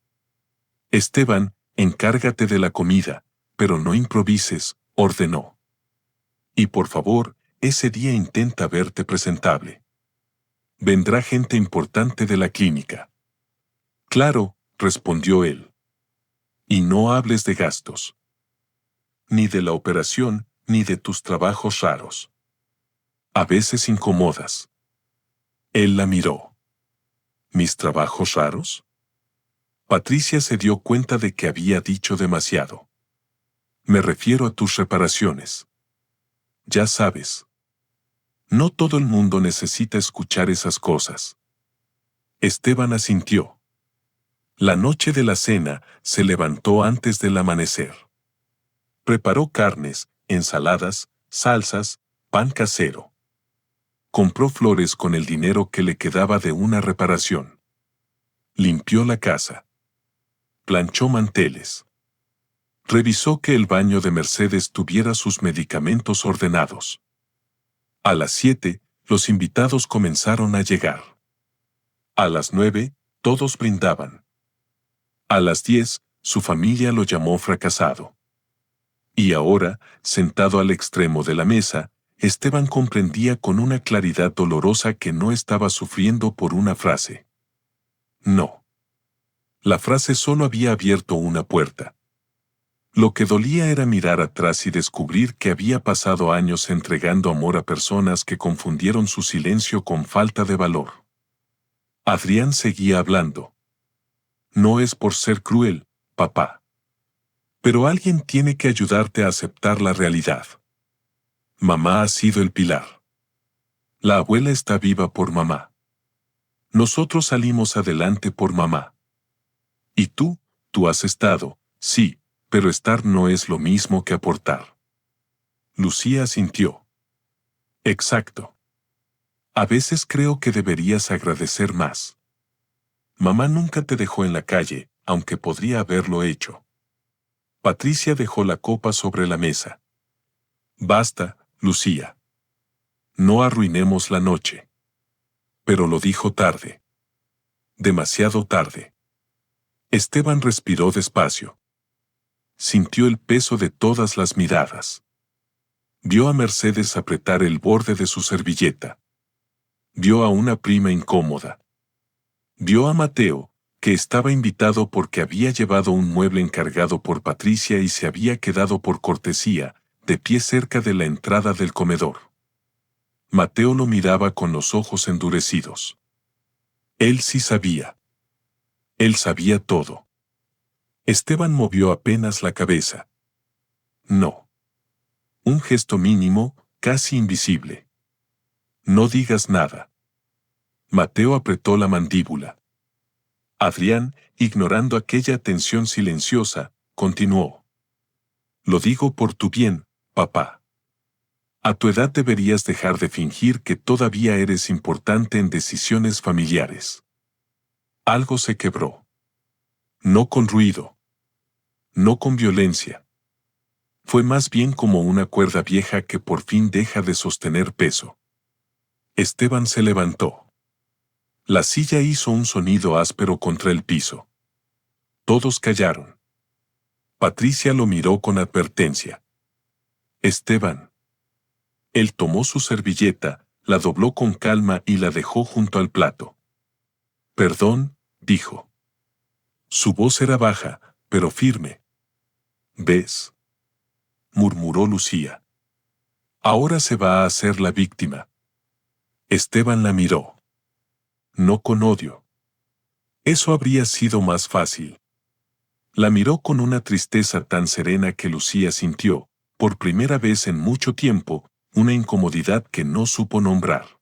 Esteban, encárgate de la comida, pero no improvises, ordenó. Y por favor, ese día intenta verte presentable. Vendrá gente importante de la clínica. Claro, respondió él. Y no hables de gastos. Ni de la operación, ni de tus trabajos raros. A veces incomodas. Él la miró. ¿Mis trabajos raros? Patricia se dio cuenta de que había dicho demasiado. Me refiero a tus reparaciones. Ya sabes. No todo el mundo necesita escuchar esas cosas. Esteban asintió. La noche de la cena, se levantó antes del amanecer. Preparó carnes, ensaladas, salsas, pan casero. Compró flores con el dinero que le quedaba de una reparación. Limpió la casa. Planchó manteles. Revisó que el baño de Mercedes tuviera sus medicamentos ordenados. A las 7, los invitados comenzaron a llegar. A las 9, todos brindaban. A las 10, su familia lo llamó fracasado. Y ahora, sentado al extremo de la mesa, Esteban comprendía con una claridad dolorosa que no estaba sufriendo por una frase. No. La frase solo había abierto una puerta. Lo que dolía era mirar atrás y descubrir que había pasado años entregando amor a personas que confundieron su silencio con falta de valor. Adrián seguía hablando. No es por ser cruel, papá. Pero alguien tiene que ayudarte a aceptar la realidad. Mamá ha sido el pilar. La abuela está viva por mamá. Nosotros salimos adelante por mamá. Y tú has estado, sí, pero estar no es lo mismo que aportar. Lucía asintió. Exacto. A veces creo que deberías agradecer más. Mamá nunca te dejó en la calle, aunque podría haberlo hecho. Patricia dejó la copa sobre la mesa. Basta, Lucía. No arruinemos la noche. Pero lo dijo tarde. Demasiado tarde. Esteban respiró despacio. Sintió el peso de todas las miradas. Vio a Mercedes apretar el borde de su servilleta. Vio a una prima incómoda. Vio a Mateo, que estaba invitado porque había llevado un mueble encargado por Patricia y se había quedado por cortesía, de pie cerca de la entrada del comedor. Mateo lo miraba con los ojos endurecidos. Él sí sabía. Él sabía todo. Esteban movió apenas la cabeza. No. Un gesto mínimo, casi invisible. No digas nada. Mateo apretó la mandíbula. Adrián, ignorando aquella tensión silenciosa, continuó. Lo digo por tu bien, papá. A tu edad deberías dejar de fingir que todavía eres importante en decisiones familiares. Algo se quebró. No con ruido. No con violencia. Fue más bien como una cuerda vieja que por fin deja de sostener peso. Esteban se levantó. La silla hizo un sonido áspero contra el piso. Todos callaron. Patricia lo miró con advertencia. Esteban. Él tomó su servilleta, la dobló con calma y la dejó junto al plato. Perdón, dijo. Su voz era baja, pero firme. ¿Ves? Murmuró Lucía. Ahora se va a hacer la víctima. Esteban la miró. No con odio. Eso habría sido más fácil. La miró con una tristeza tan serena que Lucía sintió, por primera vez en mucho tiempo, una incomodidad que no supo nombrar.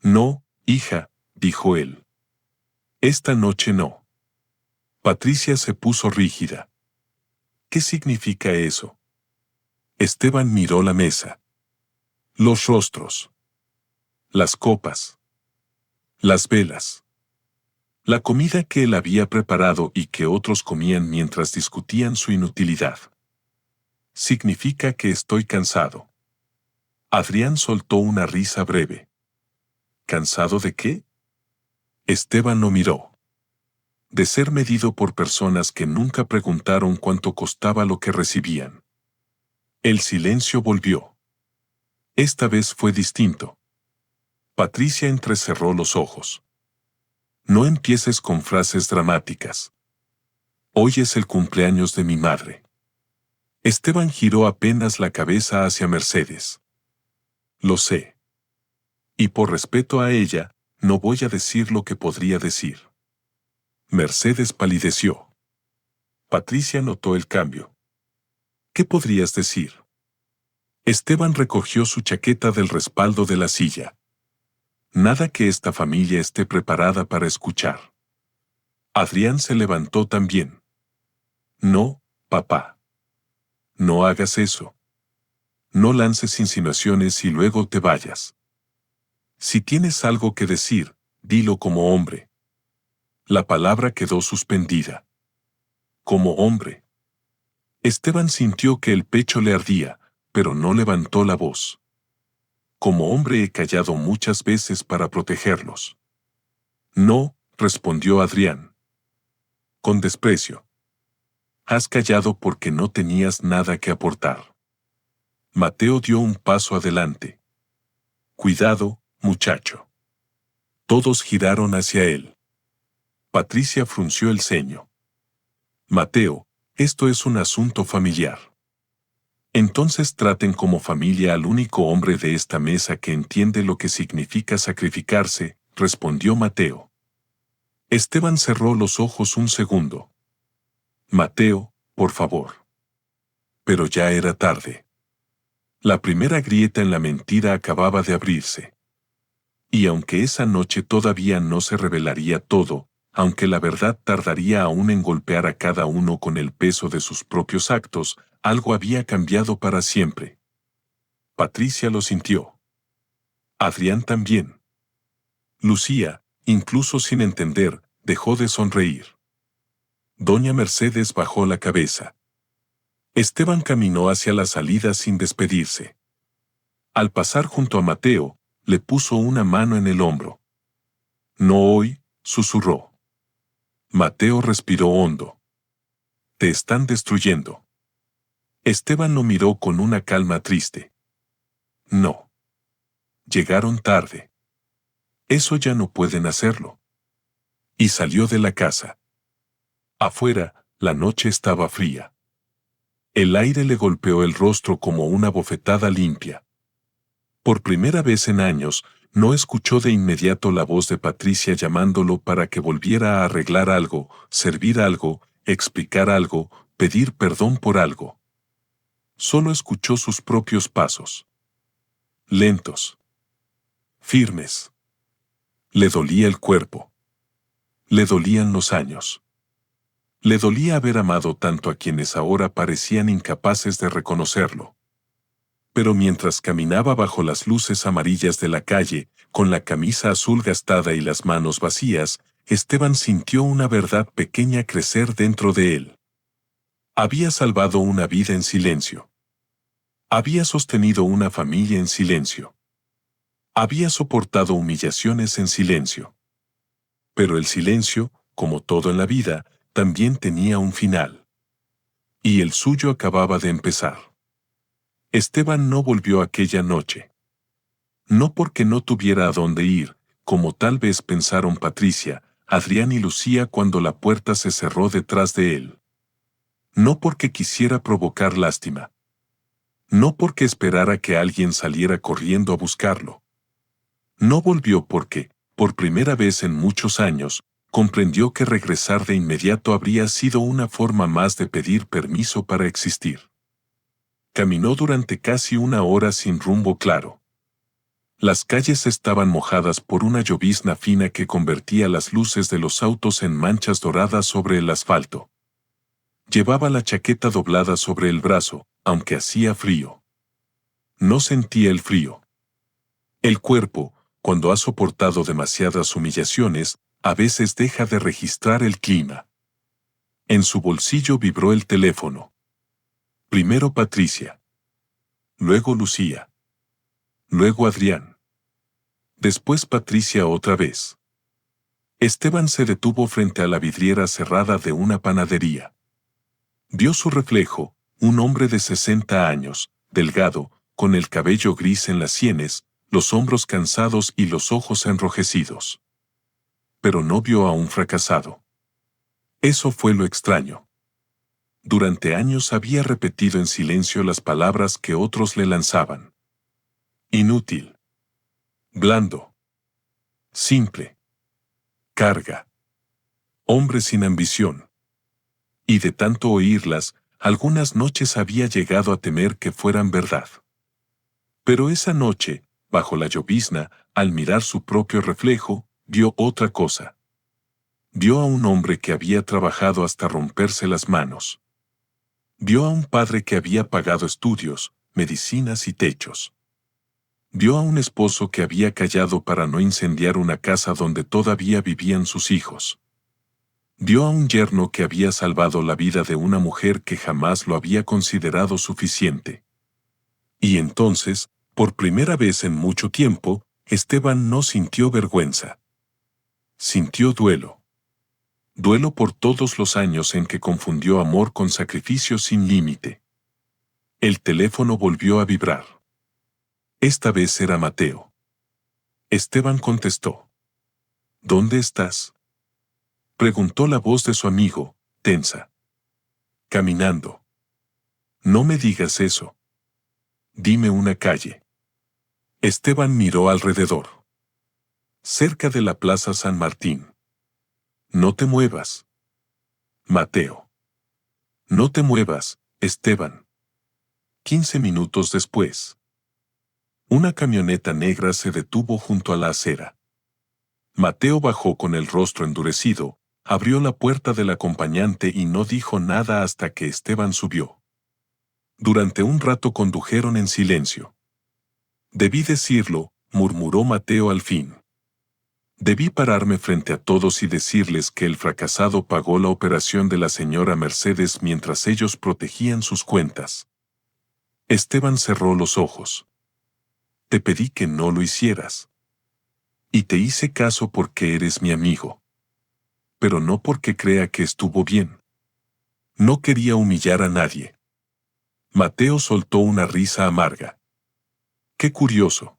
No, hija, dijo él. Esta noche no. Patricia se puso rígida. ¿Qué significa eso? Esteban miró la mesa. Los rostros. Las copas. Las velas. La comida que él había preparado y que otros comían mientras discutían su inutilidad. Significa que estoy cansado. Adrián soltó una risa breve. ¿Cansado de qué? Esteban lo miró. De ser medido por personas que nunca preguntaron cuánto costaba lo que recibían. El silencio volvió. Esta vez fue distinto. Patricia entrecerró los ojos. No empieces con frases dramáticas. Hoy es el cumpleaños de mi madre. Esteban giró apenas la cabeza hacia Mercedes. Lo sé. Y por respeto a ella, no voy a decir lo que podría decir. Mercedes palideció. Patricia notó el cambio. ¿Qué podrías decir? Esteban recogió su chaqueta del respaldo de la silla. Nada que esta familia esté preparada para escuchar. Adrián se levantó también. No, papá. No hagas eso. No lances insinuaciones y luego te vayas. Si tienes algo que decir, dilo como hombre. La palabra quedó suspendida. Como hombre. Esteban sintió que el pecho le ardía, pero no levantó la voz. Como hombre he callado muchas veces para protegerlos. No, respondió Adrián. Con desprecio. Has callado porque no tenías nada que aportar. Mateo dio un paso adelante. Cuidado, muchacho. Todos giraron hacia él. Patricia frunció el ceño. Mateo, esto es un asunto familiar. Entonces traten como familia al único hombre de esta mesa que entiende lo que significa sacrificarse, respondió Mateo. Esteban cerró los ojos un segundo. Mateo, por favor. Pero ya era tarde. La primera grieta en la mentira acababa de abrirse. Y aunque esa noche todavía no se revelaría todo, aunque la verdad tardaría aún en golpear a cada uno con el peso de sus propios actos, algo había cambiado para siempre. Patricia lo sintió. Adrián también. Lucía, incluso sin entender, dejó de sonreír. Doña Mercedes bajó la cabeza. Esteban caminó hacia la salida sin despedirse. Al pasar junto a Mateo, le puso una mano en el hombro. No hoy, susurró. Mateo respiró hondo. Te están destruyendo. Esteban lo miró con una calma triste. No. Llegaron tarde. Eso ya no pueden hacerlo. Y salió de la casa. Afuera, la noche estaba fría. El aire le golpeó el rostro como una bofetada limpia. Por primera vez en años, no escuchó de inmediato la voz de Patricia llamándolo para que volviera a arreglar algo, servir algo, explicar algo, pedir perdón por algo. Solo escuchó sus propios pasos. Lentos. Firmes. Le dolía el cuerpo. Le dolían los años. Le dolía haber amado tanto a quienes ahora parecían incapaces de reconocerlo. Pero mientras caminaba bajo las luces amarillas de la calle, con la camisa azul gastada y las manos vacías, Esteban sintió una verdad pequeña crecer dentro de él. Había salvado una vida en silencio. Había sostenido una familia en silencio. Había soportado humillaciones en silencio. Pero el silencio, como todo en la vida, también tenía un final. Y el suyo acababa de empezar. Esteban no volvió aquella noche. No porque no tuviera a dónde ir, como tal vez pensaron Patricia, Adrián y Lucía cuando la puerta se cerró detrás de él. No porque quisiera provocar lástima. No porque esperara que alguien saliera corriendo a buscarlo. No volvió porque, por primera vez en muchos años, comprendió que regresar de inmediato habría sido una forma más de pedir permiso para existir. Caminó durante casi una hora sin rumbo claro. Las calles estaban mojadas por una llovizna fina que convertía las luces de los autos en manchas doradas sobre el asfalto. Llevaba la chaqueta doblada sobre el brazo, aunque hacía frío. No sentía el frío. El cuerpo, cuando ha soportado demasiadas humillaciones, a veces deja de registrar el clima. En su bolsillo vibró el teléfono. Primero Patricia. Luego Lucía. Luego Adrián. Después Patricia otra vez. Esteban se detuvo frente a la vidriera cerrada de una panadería. Vio su reflejo, un hombre de 60 años, delgado, con el cabello gris en las sienes, los hombros cansados y los ojos enrojecidos. Pero no vio a un fracasado. Eso fue lo extraño. Durante años había repetido en silencio las palabras que otros le lanzaban. Inútil. Blando. Simple. Carga. Hombre sin ambición. Y de tanto oírlas, algunas noches había llegado a temer que fueran verdad. Pero esa noche, bajo la llovizna, al mirar su propio reflejo, vio otra cosa. Vio a un hombre que había trabajado hasta romperse las manos. Vio a un padre que había pagado estudios, medicinas y techos. Vio a un esposo que había callado para no incendiar una casa donde todavía vivían sus hijos. Vio a un yerno que había salvado la vida de una mujer que jamás lo había considerado suficiente. Y entonces, por primera vez en mucho tiempo, Esteban no sintió vergüenza. Sintió duelo. Duelo por todos los años en que confundió amor con sacrificio sin límite. El teléfono volvió a vibrar. Esta vez era Mateo. Esteban contestó. ¿Dónde estás? Preguntó la voz de su amigo, tensa. Caminando. No me digas eso. Dime una calle. Esteban miró alrededor. Cerca de la Plaza San Martín. No te muevas. Mateo. No te muevas, Esteban. 15 minutos después. Una camioneta negra se detuvo junto a la acera. Mateo bajó con el rostro endurecido, abrió la puerta del acompañante y no dijo nada hasta que Esteban subió. Durante un rato condujeron en silencio. Debí decirlo, murmuró Mateo al fin. Debí pararme frente a todos y decirles que el fracasado pagó la operación de la señora Mercedes mientras ellos protegían sus cuentas. Esteban cerró los ojos. Te pedí que no lo hicieras. Y te hice caso porque eres mi amigo. Pero no porque crea que estuvo bien. No quería humillar a nadie. Mateo soltó una risa amarga. Qué curioso.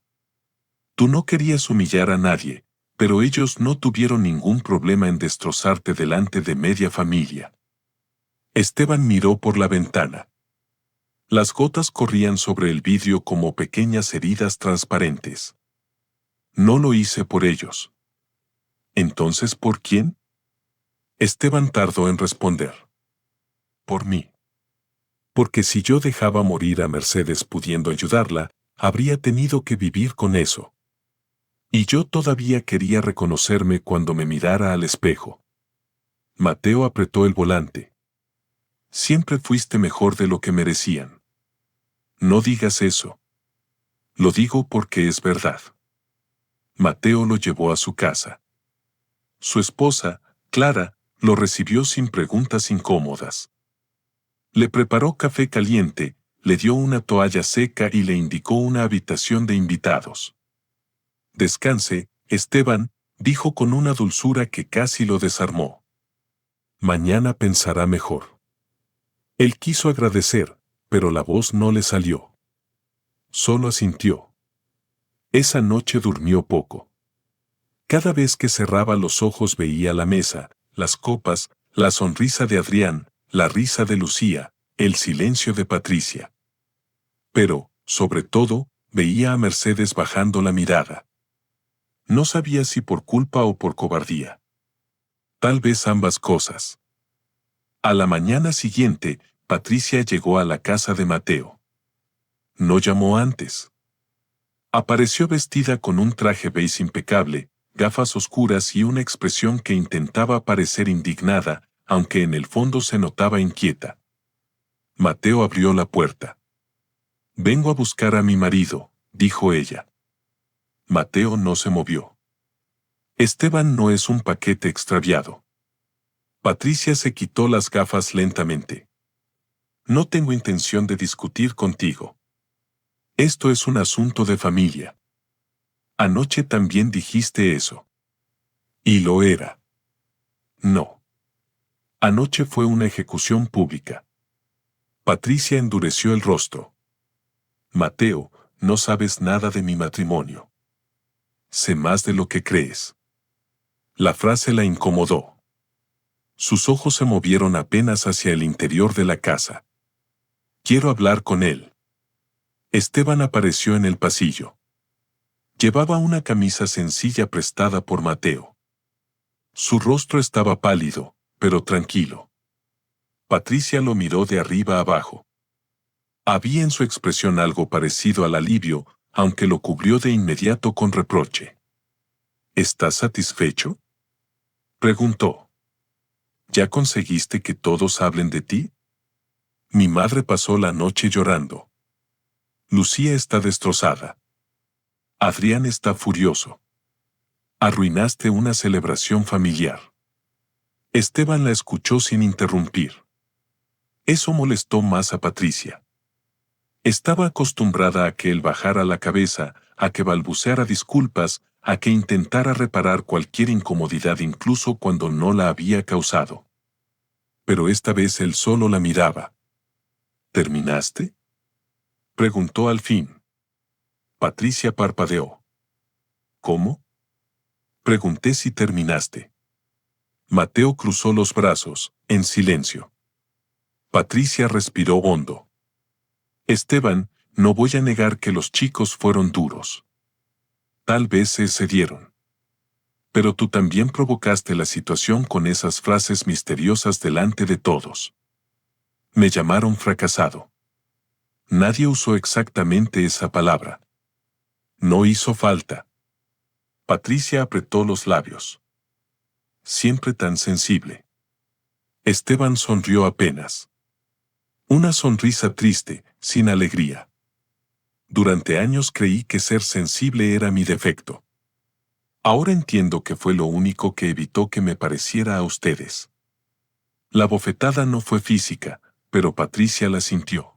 Tú no querías humillar a nadie, pero ellos no tuvieron ningún problema en destrozarte delante de media familia. Esteban miró por la ventana. Las gotas corrían sobre el vidrio como pequeñas heridas transparentes. No lo hice por ellos. ¿Entonces por quién? Esteban tardó en responder. Por mí. Porque si yo dejaba morir a Mercedes pudiendo ayudarla, habría tenido que vivir con eso. Y yo todavía quería reconocerme cuando me mirara al espejo. Mateo apretó el volante. Siempre fuiste mejor de lo que merecían. No digas eso. Lo digo porque es verdad. Mateo lo llevó a su casa. Su esposa, Clara, lo recibió sin preguntas incómodas. Le preparó café caliente, le dio una toalla seca y le indicó una habitación de invitados. Descanse, Esteban, dijo con una dulzura que casi lo desarmó. Mañana pensará mejor. Él quiso agradecer, pero la voz no le salió. Solo asintió. Esa noche durmió poco. Cada vez que cerraba los ojos veía la mesa, las copas, la sonrisa de Adrián, la risa de Lucía, el silencio de Patricia. Pero, sobre todo, veía a Mercedes bajando la mirada. No sabía si por culpa o por cobardía. Tal vez ambas cosas. A la mañana siguiente, Patricia llegó a la casa de Mateo. No llamó antes. Apareció vestida con un traje beige impecable, gafas oscuras y una expresión que intentaba parecer indignada, aunque en el fondo se notaba inquieta. Mateo abrió la puerta. Vengo a buscar a mi marido, dijo ella. Mateo no se movió. Esteban no es un paquete extraviado. Patricia se quitó las gafas lentamente. No tengo intención de discutir contigo. Esto es un asunto de familia. Anoche también dijiste eso. Y lo era. No. Anoche fue una ejecución pública. Patricia endureció el rostro. Mateo, no sabes nada de mi matrimonio. Sé más de lo que crees. La frase la incomodó. Sus ojos se movieron apenas hacia el interior de la casa. Quiero hablar con él. Esteban apareció en el pasillo. Llevaba una camisa sencilla prestada por Mateo. Su rostro estaba pálido, pero tranquilo. Patricia lo miró de arriba abajo. Había en su expresión algo parecido al alivio, aunque lo cubrió de inmediato con reproche. ¿Estás satisfecho?, preguntó. ¿Ya conseguiste que todos hablen de ti? Mi madre pasó la noche llorando. Lucía está destrozada. Adrián está furioso. Arruinaste una celebración familiar. Esteban la escuchó sin interrumpir. Eso molestó más a Patricia. Estaba acostumbrada a que él bajara la cabeza, a que balbuceara disculpas, a que intentara reparar cualquier incomodidad incluso cuando no la había causado. Pero esta vez él solo la miraba. ¿Terminaste?, preguntó al fin. Patricia parpadeó. ¿Cómo?, pregunté si terminaste. Mateo cruzó los brazos, en silencio. Patricia respiró hondo. Esteban, no voy a negar que los chicos fueron duros. Tal vez se cedieron. Pero tú también provocaste la situación con esas frases misteriosas delante de todos. Me llamaron fracasado. Nadie usó exactamente esa palabra. No hizo falta. Patricia apretó los labios. Siempre tan sensible. Esteban sonrió apenas. Una sonrisa triste, sin alegría. Durante años creí que ser sensible era mi defecto. Ahora entiendo que fue lo único que evitó que me pareciera a ustedes. La bofetada no fue física, pero Patricia la sintió.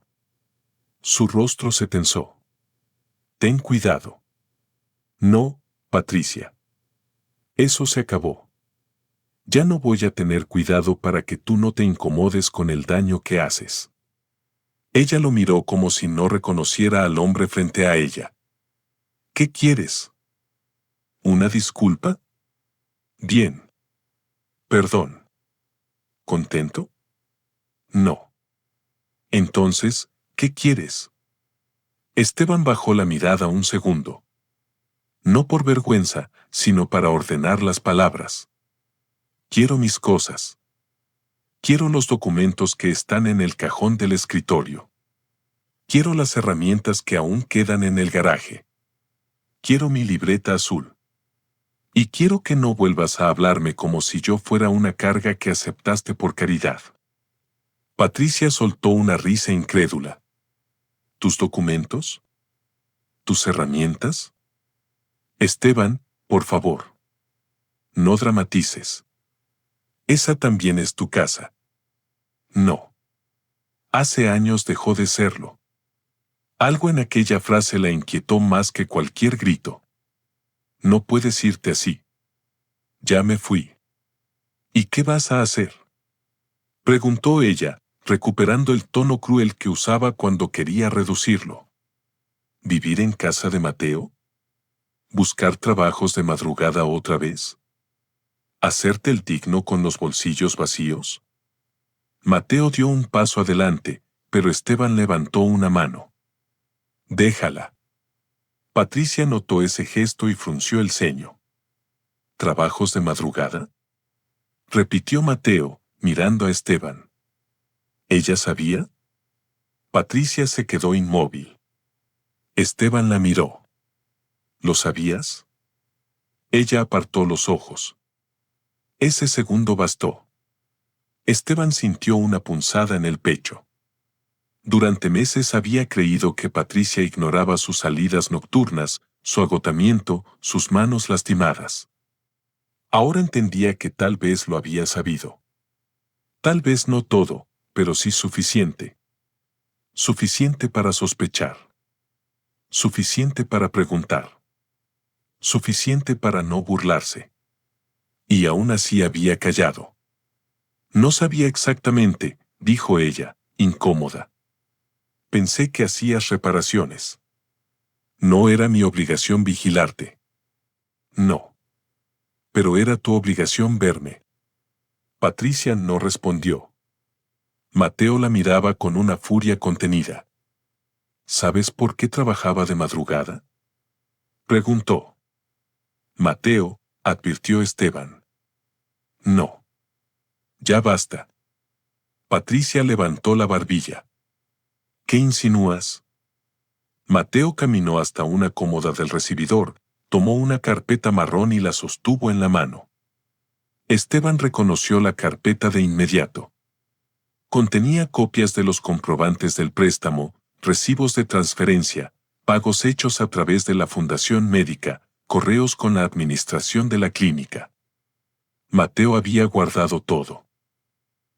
Su rostro se tensó. Ten cuidado. No, Patricia. Eso se acabó. Ya no voy a tener cuidado para que tú no te incomodes con el daño que haces. Ella lo miró como si no reconociera al hombre frente a ella. ¿Qué quieres? ¿Una disculpa? Bien. Perdón. ¿Contento? No. Entonces, ¿qué quieres? Esteban bajó la mirada un segundo. No por vergüenza, sino para ordenar las palabras. Quiero mis cosas. Quiero los documentos que están en el cajón del escritorio. Quiero las herramientas que aún quedan en el garaje. Quiero mi libreta azul. Y quiero que no vuelvas a hablarme como si yo fuera una carga que aceptaste por caridad. Patricia soltó una risa incrédula. ¿Tus documentos? ¿Tus herramientas? Esteban, por favor. No dramatices. Esa también es tu casa. No. Hace años dejó de serlo. Algo en aquella frase la inquietó más que cualquier grito. No puedes irte así. Ya me fui. ¿Y qué vas a hacer? Preguntó ella, recuperando el tono cruel que usaba cuando quería reducirlo. ¿Vivir en casa de Mateo? ¿Buscar trabajos de madrugada otra vez? ¿Hacerte el digno con los bolsillos vacíos? Mateo dio un paso adelante, pero Esteban levantó una mano. Déjala. Patricia notó ese gesto y frunció el ceño. ¿Trabajos de madrugada? Repitió Mateo, mirando a Esteban. ¿Ella sabía? Patricia se quedó inmóvil. Esteban la miró. ¿Lo sabías? Ella apartó los ojos. Ese segundo bastó. Esteban sintió una punzada en el pecho. Durante meses había creído que Patricia ignoraba sus salidas nocturnas, su agotamiento, sus manos lastimadas. Ahora entendía que tal vez lo había sabido. Tal vez no todo, pero sí suficiente. Suficiente para sospechar. Suficiente para preguntar. Suficiente para no burlarse. Y aún así había callado. No sabía exactamente, dijo ella, incómoda. Pensé que hacías reparaciones. No era mi obligación vigilarte. No. Pero era tu obligación verme. Patricia no respondió. Mateo la miraba con una furia contenida. ¿Sabes por qué trabajaba de madrugada? Preguntó. Mateo, advirtió Esteban. No. Ya basta. Patricia levantó la barbilla. ¿Qué insinúas? Mateo caminó hasta una cómoda del recibidor, tomó una carpeta marrón y la sostuvo en la mano. Esteban reconoció la carpeta de inmediato. Contenía copias de los comprobantes del préstamo, recibos de transferencia, pagos hechos a través de la fundación médica, correos con la administración de la clínica. Mateo había guardado todo.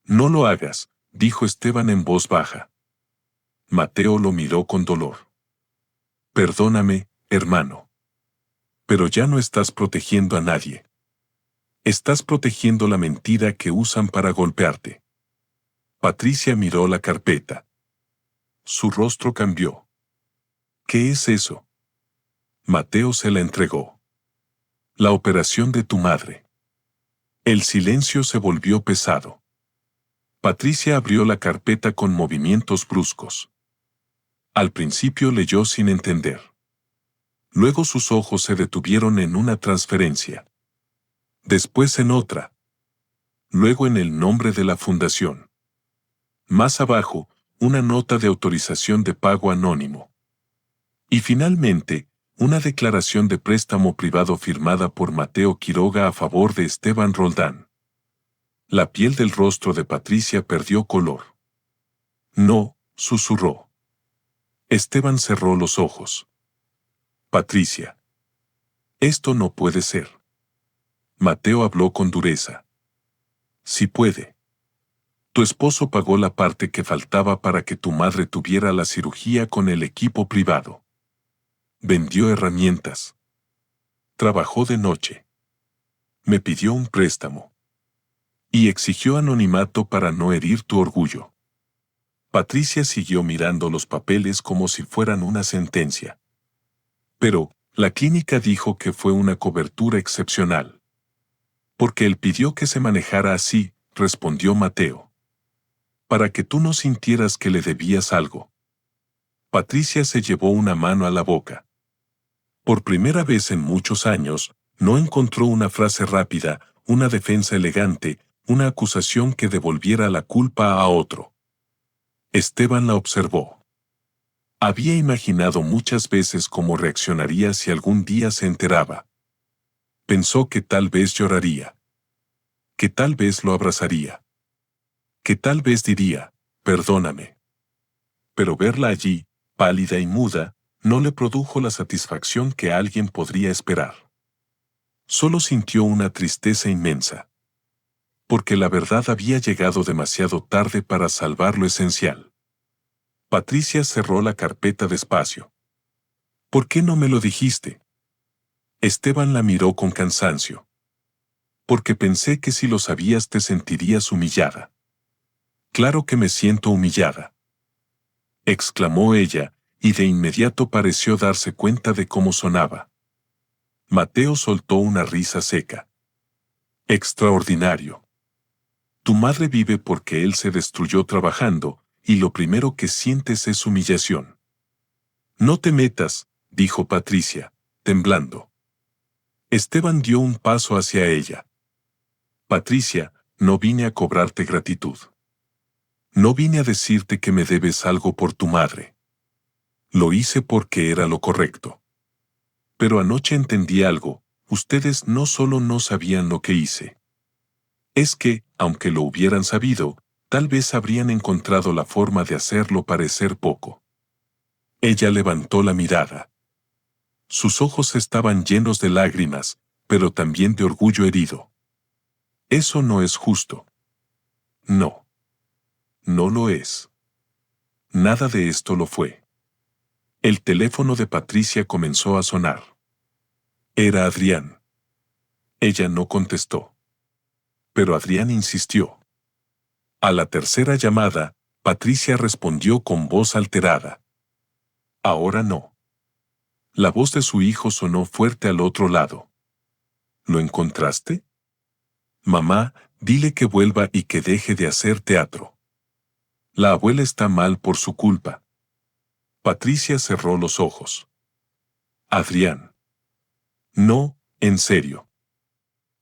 No lo hagas, dijo Esteban en voz baja. Mateo lo miró con dolor. Perdóname, hermano. Pero ya no estás protegiendo a nadie. Estás protegiendo la mentira que usan para golpearte. Patricia miró la carpeta. Su rostro cambió. ¿Qué es eso? Mateo se la entregó. La operación de tu madre. El silencio se volvió pesado. Patricia abrió la carpeta con movimientos bruscos. Al principio leyó sin entender. Luego sus ojos se detuvieron en una transferencia. Después en otra. Luego en el nombre de la fundación. Más abajo, una nota de autorización de pago anónimo. Y finalmente, una declaración de préstamo privado firmada por Mateo Quiroga a favor de Esteban Roldán. La piel del rostro de Patricia perdió color. No, susurró. Esteban cerró los ojos. Patricia. Esto no puede ser. Mateo habló con dureza. Sí puede. Tu esposo pagó la parte que faltaba para que tu madre tuviera la cirugía con el equipo privado. Vendió herramientas. Trabajó de noche. Me pidió un préstamo. Y exigió anonimato para no herir tu orgullo. Patricia siguió mirando los papeles como si fueran una sentencia. Pero, la clínica dijo que fue una cobertura excepcional. Porque él pidió que se manejara así, respondió Mateo. Para que tú no sintieras que le debías algo. Patricia se llevó una mano a la boca. Por primera vez en muchos años, no encontró una frase rápida, una defensa elegante, una acusación que devolviera la culpa a otro. Esteban la observó. Había imaginado muchas veces cómo reaccionaría si algún día se enteraba. Pensó que tal vez lloraría. Que tal vez lo abrazaría. Que tal vez diría, perdóname. Pero verla allí, pálida y muda, no le produjo la satisfacción que alguien podría esperar. Solo sintió una tristeza inmensa. Porque la verdad había llegado demasiado tarde para salvar lo esencial. Patricia cerró la carpeta despacio. ¿Por qué no me lo dijiste? Esteban la miró con cansancio. Porque pensé que si lo sabías te sentirías humillada. Claro que me siento humillada. Exclamó ella, y de inmediato pareció darse cuenta de cómo sonaba. Mateo soltó una risa seca. Extraordinario. Tu madre vive porque él se destruyó trabajando, y lo primero que sientes es humillación. No te metas, dijo Patricia, temblando. Esteban dio un paso hacia ella. Patricia, no vine a cobrarte gratitud. No vine a decirte que me debes algo por tu madre. Lo hice porque era lo correcto. Pero anoche entendí algo, ustedes no solo no sabían lo que hice. Es que, aunque lo hubieran sabido, tal vez habrían encontrado la forma de hacerlo parecer poco. Ella levantó la mirada. Sus ojos estaban llenos de lágrimas, pero también de orgullo herido. Eso no es justo. No. No lo es. Nada de esto lo fue. El teléfono de Patricia comenzó a sonar. Era Adrián. Ella no contestó. Pero Adrián insistió. A la tercera llamada, Patricia respondió con voz alterada. Ahora no. La voz de su hijo sonó fuerte al otro lado. ¿Lo encontraste? Mamá, dile que vuelva y que deje de hacer teatro. La abuela está mal por su culpa. Patricia cerró los ojos. Adrián. No, en serio.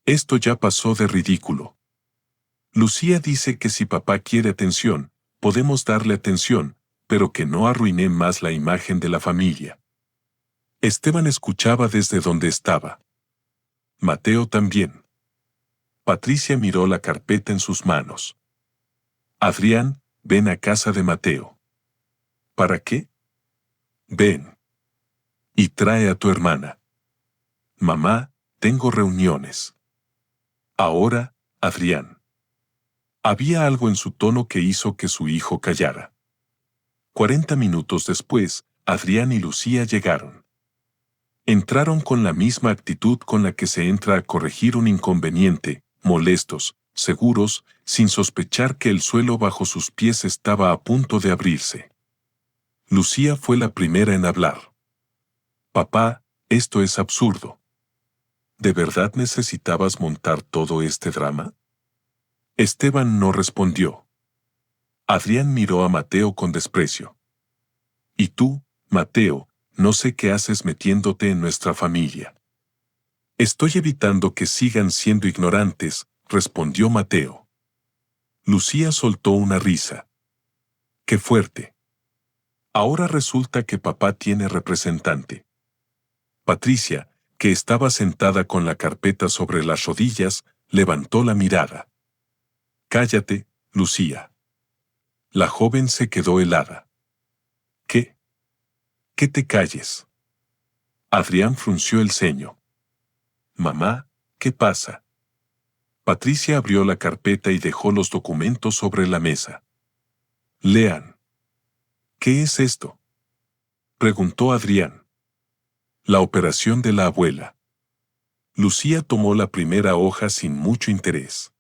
Esto ya pasó de ridículo. Lucía dice que si papá quiere atención, podemos darle atención, pero que no arruiné más la imagen de la familia. Esteban escuchaba desde donde estaba. Mateo también. Patricia miró la carpeta en sus manos. Adrián, ven a casa de Mateo. ¿Para qué? Ven. Y trae a tu hermana. Mamá, tengo reuniones. Ahora, Adrián. Había algo en su tono que hizo que su hijo callara. 40 minutos después, Adrián y Lucía llegaron. Entraron con la misma actitud con la que se entra a corregir un inconveniente, molestos, seguros, sin sospechar que el suelo bajo sus pies estaba a punto de abrirse. Lucía fue la primera en hablar. Papá, esto es absurdo. ¿De verdad necesitabas montar todo este drama? Esteban no respondió. Adrián miró a Mateo con desprecio. Y tú, Mateo, no sé qué haces metiéndote en nuestra familia. Estoy evitando que sigan siendo ignorantes, respondió Mateo. Lucía soltó una risa. ¡Qué fuerte! Ahora resulta que papá tiene representante. Patricia, que estaba sentada con la carpeta sobre las rodillas, levantó la mirada. Cállate, Lucía. La joven se quedó helada. ¿Qué? ¿Que te calles? Adrián frunció el ceño. Mamá, ¿qué pasa? Patricia abrió la carpeta y dejó los documentos sobre la mesa. Lean. ¿Qué es esto? Preguntó Adrián. La operación de la abuela. Lucía tomó la primera hoja sin mucho interés.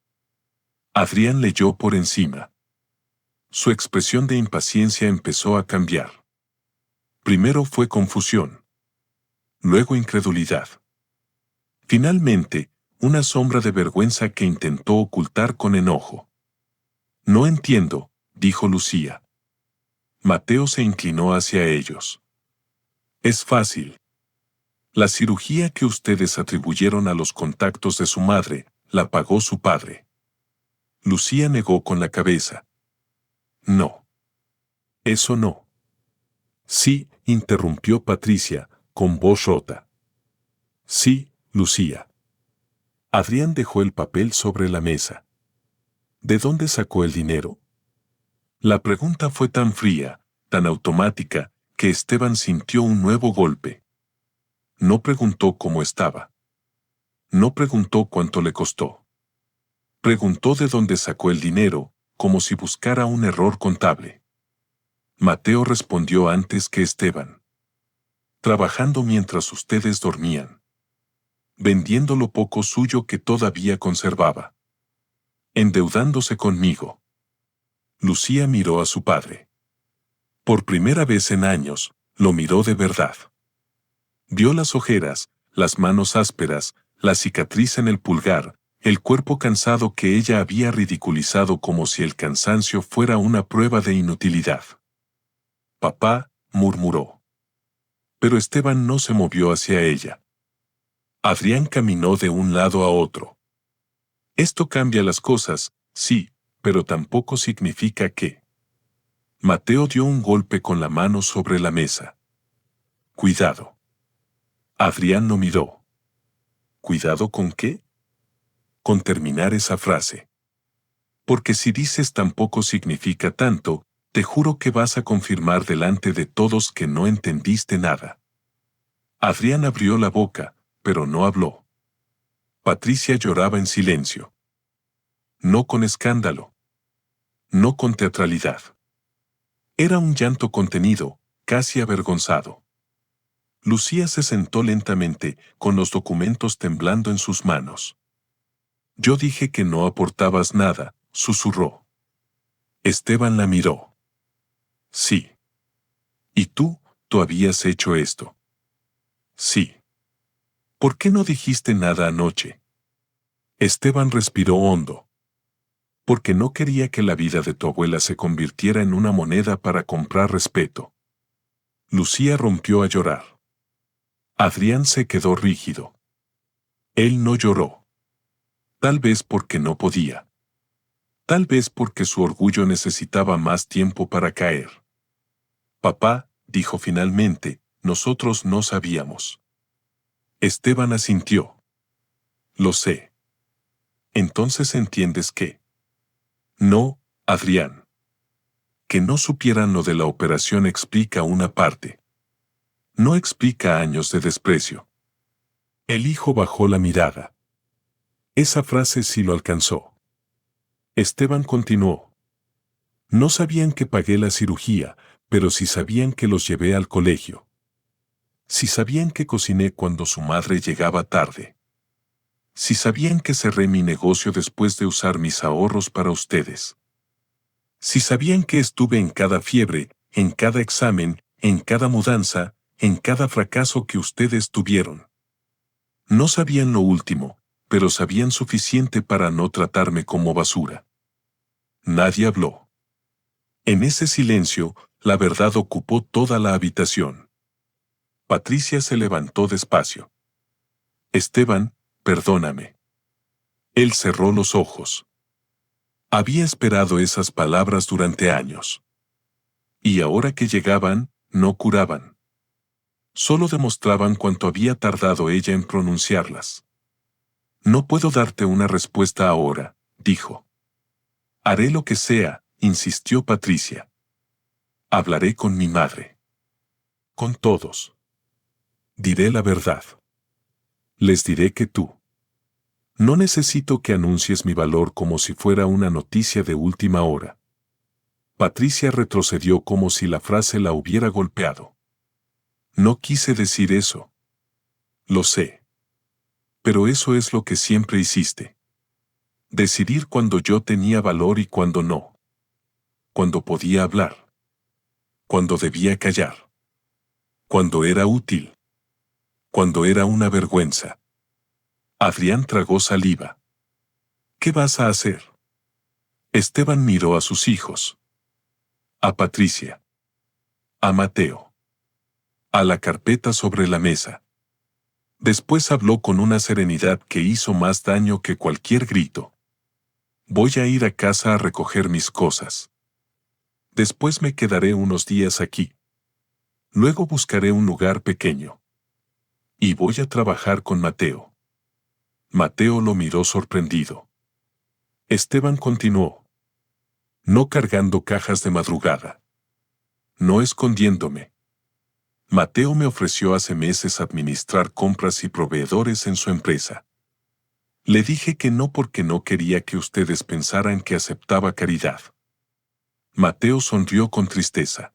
Adrián leyó por encima. Su expresión de impaciencia empezó a cambiar. Primero fue confusión. Luego incredulidad. Finalmente, una sombra de vergüenza que intentó ocultar con enojo. No entiendo, dijo Lucía. Mateo se inclinó hacia ellos. Es fácil. La cirugía que ustedes atribuyeron a los contactos de su madre, la pagó su padre. Lucía negó con la cabeza. No. Eso no. Sí, interrumpió Patricia, con voz rota. Sí, Lucía. Adrián dejó el papel sobre la mesa. ¿De dónde sacó el dinero? La pregunta fue tan fría, tan automática, que Esteban sintió un nuevo golpe. No preguntó cómo estaba. No preguntó cuánto le costó. Preguntó de dónde sacó el dinero, como si buscara un error contable. Mateo respondió antes que Esteban. Trabajando mientras ustedes dormían. Vendiendo lo poco suyo que todavía conservaba. Endeudándose conmigo. Lucía miró a su padre. Por primera vez en años, lo miró de verdad. Vio las ojeras, las manos ásperas, la cicatriz en el pulgar, el cuerpo cansado que ella había ridiculizado como si el cansancio fuera una prueba de inutilidad. Papá, murmuró. Pero Esteban no se movió hacia ella. Adrián caminó de un lado a otro. Esto cambia las cosas, sí, pero tampoco significa que. Mateo dio un golpe con la mano sobre la mesa. Cuidado. Adrián no miró. ¿Cuidado con qué? Con terminar esa frase. Porque si dices tampoco significa tanto, te juro que vas a confirmar delante de todos que no entendiste nada. Adrián abrió la boca, pero no habló. Patricia lloraba en silencio. No con escándalo. No con teatralidad. Era un llanto contenido, casi avergonzado. Lucía se sentó lentamente, con los documentos temblando en sus manos. Yo dije que no aportabas nada, susurró. Esteban la miró. Sí. ¿Y tú habías hecho esto? Sí. ¿Por qué no dijiste nada anoche? Esteban respiró hondo. Porque no quería que la vida de tu abuela se convirtiera en una moneda para comprar respeto. Lucía rompió a llorar. Adrián se quedó rígido. Él no lloró. Tal vez porque no podía. Tal vez porque su orgullo necesitaba más tiempo para caer. Papá, dijo finalmente, nosotros no sabíamos. Esteban asintió. Lo sé. Entonces entiendes que. No, Adrián. Que no supieran lo de la operación explica una parte. No explica años de desprecio. El hijo bajó la mirada. Esa frase sí lo alcanzó. Esteban continuó. No sabían que pagué la cirugía, pero sí sabían que los llevé al colegio. Sí sabían que cociné cuando su madre llegaba tarde. Sí sabían que cerré mi negocio después de usar mis ahorros para ustedes. Sí sabían que estuve en cada fiebre, en cada examen, en cada mudanza, en cada fracaso que ustedes tuvieron. No sabían lo último, pero sabían suficiente para no tratarme como basura. Nadie habló. En ese silencio, la verdad ocupó toda la habitación. Patricia se levantó despacio. Esteban, perdóname. Él cerró los ojos. Había esperado esas palabras durante años. Y ahora que llegaban, no curaban. Solo demostraban cuánto había tardado ella en pronunciarlas. No puedo darte una respuesta ahora, dijo. Haré lo que sea, insistió Patricia. Hablaré con mi madre. Con todos. Diré la verdad. Les diré que tú. No necesito que anuncies mi valor como si fuera una noticia de última hora. Patricia retrocedió como si la frase la hubiera golpeado. No quise decir eso. Lo sé. Pero eso es lo que siempre hiciste. Decidir cuando yo tenía valor y cuando no. Cuando podía hablar. Cuando debía callar. Cuando era útil. Cuando era una vergüenza. Adrián tragó saliva. ¿Qué vas a hacer? Esteban miró a sus hijos. A Patricia. A Mateo. A la carpeta sobre la mesa. Después habló con una serenidad que hizo más daño que cualquier grito. Voy a ir a casa a recoger mis cosas. Después me quedaré unos días aquí. Luego buscaré un lugar pequeño. Y voy a trabajar con Mateo. Mateo lo miró sorprendido. Esteban continuó. No cargando cajas de madrugada. No escondiéndome. Mateo me ofreció hace meses administrar compras y proveedores en su empresa. Le dije que no porque no quería que ustedes pensaran que aceptaba caridad. Mateo sonrió con tristeza.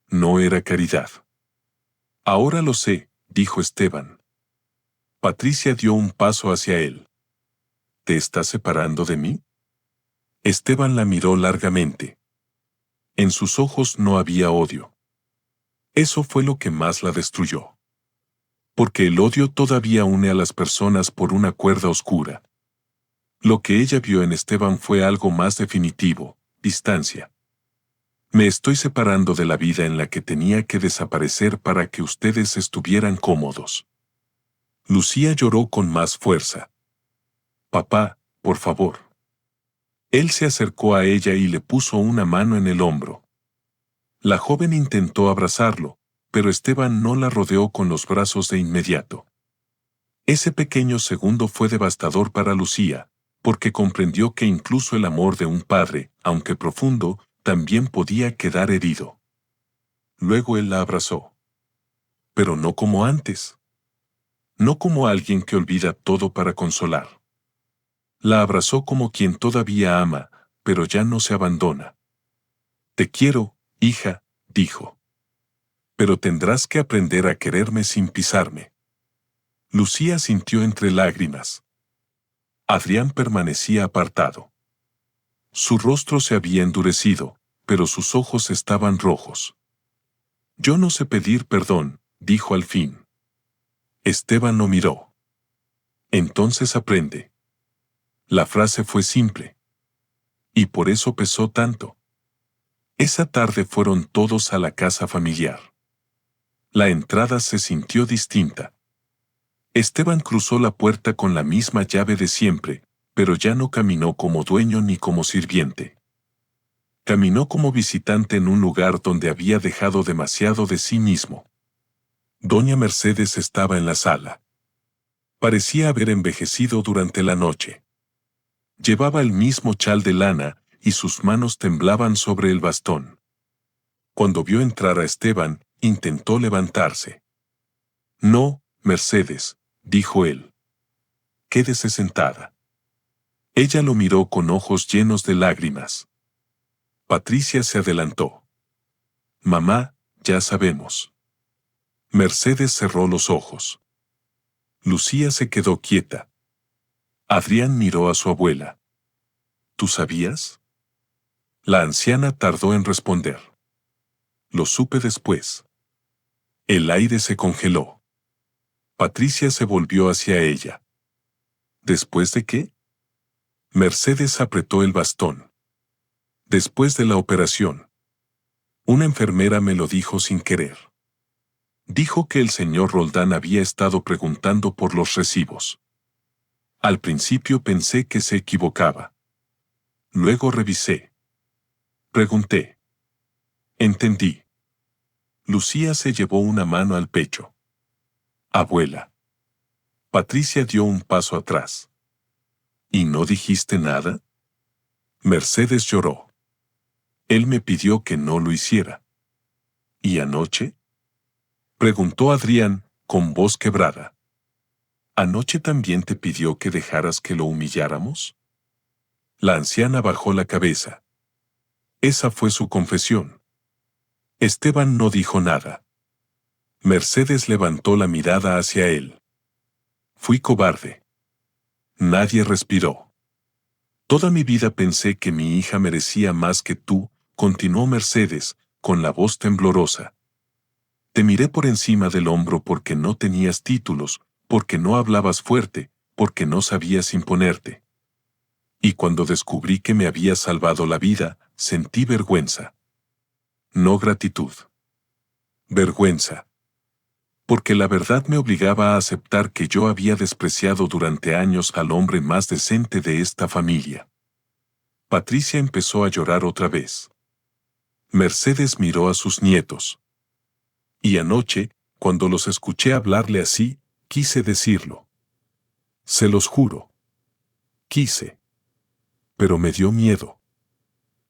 No era caridad. Ahora lo sé, dijo Esteban. Patricia dio un paso hacia él. ¿Te estás separando de mí? Esteban la miró largamente. En sus ojos no había odio. Eso fue lo que más la destruyó. Porque el odio todavía une a las personas por una cuerda oscura. Lo que ella vio en Esteban fue algo más definitivo, distancia. Me estoy separando de la vida en la que tenía que desaparecer para que ustedes estuvieran cómodos. Lucía lloró con más fuerza. Papá, por favor. Él se acercó a ella y le puso una mano en el hombro. La joven intentó abrazarlo, pero Esteban no la rodeó con los brazos de inmediato. Ese pequeño segundo fue devastador para Lucía, porque comprendió que incluso el amor de un padre, aunque profundo, también podía quedar herido. Luego él la abrazó. Pero no como antes. No como alguien que olvida todo para consolar. La abrazó como quien todavía ama, pero ya no se abandona. Te quiero, hija, dijo. Pero tendrás que aprender a quererme sin pisarme. Lucía sintió entre lágrimas. Adrián permanecía apartado. Su rostro se había endurecido, pero sus ojos estaban rojos. Yo no sé pedir perdón, dijo al fin. Esteban lo miró. Entonces aprende. La frase fue simple. Y por eso pesó tanto. Esa tarde fueron todos a la casa familiar. La entrada se sintió distinta. Esteban cruzó la puerta con la misma llave de siempre, pero ya no caminó como dueño ni como sirviente. Caminó como visitante en un lugar donde había dejado demasiado de sí mismo. Doña Mercedes estaba en la sala. Parecía haber envejecido durante la noche. Llevaba el mismo chal de lana, y sus manos temblaban sobre el bastón. Cuando vio entrar a Esteban, intentó levantarse. No, Mercedes, dijo él. Quédese sentada. Ella lo miró con ojos llenos de lágrimas. Patricia se adelantó. Mamá, ya sabemos. Mercedes cerró los ojos. Lucía se quedó quieta. Adrián miró a su abuela. ¿Tú sabías? La anciana tardó en responder. Lo supe después. El aire se congeló. Patricia se volvió hacia ella. ¿Después de qué? Mercedes apretó el bastón. Después de la operación. Una enfermera me lo dijo sin querer. Dijo que el señor Roldán había estado preguntando por los recibos. Al principio pensé que se equivocaba. Luego revisé. Pregunté. Entendí. Lucía se llevó una mano al pecho. Abuela. Patricia dio un paso atrás. ¿Y no dijiste nada? Mercedes lloró. Él me pidió que no lo hiciera. ¿Y anoche? Preguntó Adrián, con voz quebrada. ¿Anoche también te pidió que dejaras que lo humilláramos? La anciana bajó la cabeza. Esa fue su confesión. Esteban no dijo nada. Mercedes levantó la mirada hacia él. Fui cobarde. Nadie respiró. Toda mi vida pensé que mi hija merecía más que tú, continuó Mercedes, con la voz temblorosa. Te miré por encima del hombro porque no tenías títulos, porque no hablabas fuerte, porque no sabías imponerte. Y cuando descubrí que me habías salvado la vida, sentí vergüenza. No gratitud. Vergüenza. Porque la verdad me obligaba a aceptar que yo había despreciado durante años al hombre más decente de esta familia. Patricia empezó a llorar otra vez. Mercedes miró a sus nietos. Y anoche, cuando los escuché hablarle así, quise decirlo. Se los juro. Quise. Pero me dio miedo.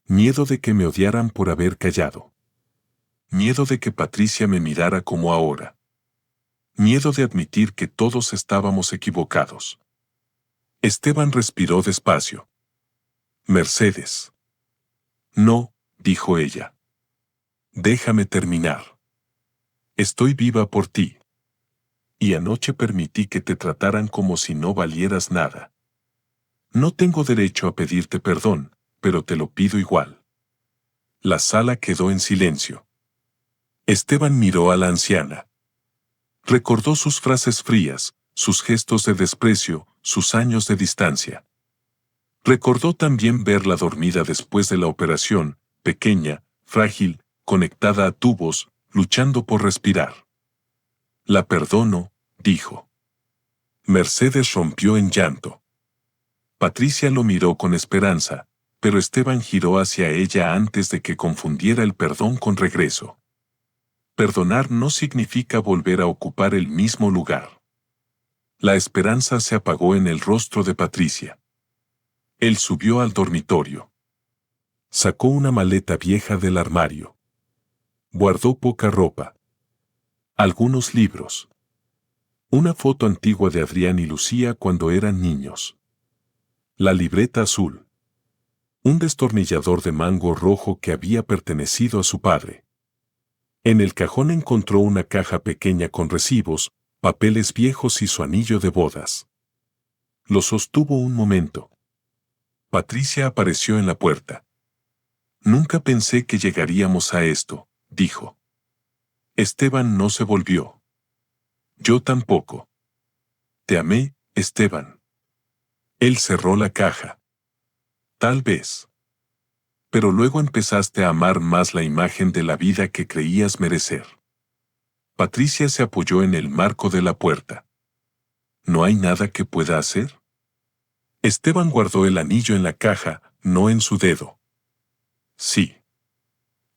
Miedo de que me odiaran por haber callado. Miedo de que Patricia me mirara como ahora. Miedo de admitir que todos estábamos equivocados. Esteban respiró despacio. Mercedes. No, dijo ella. Déjame terminar. Estoy viva por ti. Y anoche permití que te trataran como si no valieras nada. No tengo derecho a pedirte perdón, pero te lo pido igual. La sala quedó en silencio. Esteban miró a la anciana. Recordó sus frases frías, sus gestos de desprecio, sus años de distancia. Recordó también verla dormida después de la operación, pequeña, frágil, conectada a tubos, luchando por respirar. La perdono, dijo. Mercedes rompió en llanto. Patricia lo miró con esperanza, pero Esteban giró hacia ella antes de que confundiera el perdón con regreso. Perdonar no significa volver a ocupar el mismo lugar. La esperanza se apagó en el rostro de Patricia. Él subió al dormitorio. Sacó una maleta vieja del armario. Guardó poca ropa. Algunos libros. Una foto antigua de Adrián y Lucía cuando eran niños. La libreta azul. Un destornillador de mango rojo que había pertenecido a su padre. En el cajón encontró una caja pequeña con recibos, papeles viejos y su anillo de bodas. Lo sostuvo un momento. Patricia apareció en la puerta. Nunca pensé que llegaríamos a esto, dijo. Esteban no se volvió. Yo tampoco. Te amé, Esteban. Él cerró la caja. Tal vez. Pero luego empezaste a amar más la imagen de la vida que creías merecer. Patricia se apoyó en el marco de la puerta. ¿No hay nada que pueda hacer? Esteban guardó el anillo en la caja, no en su dedo. Sí.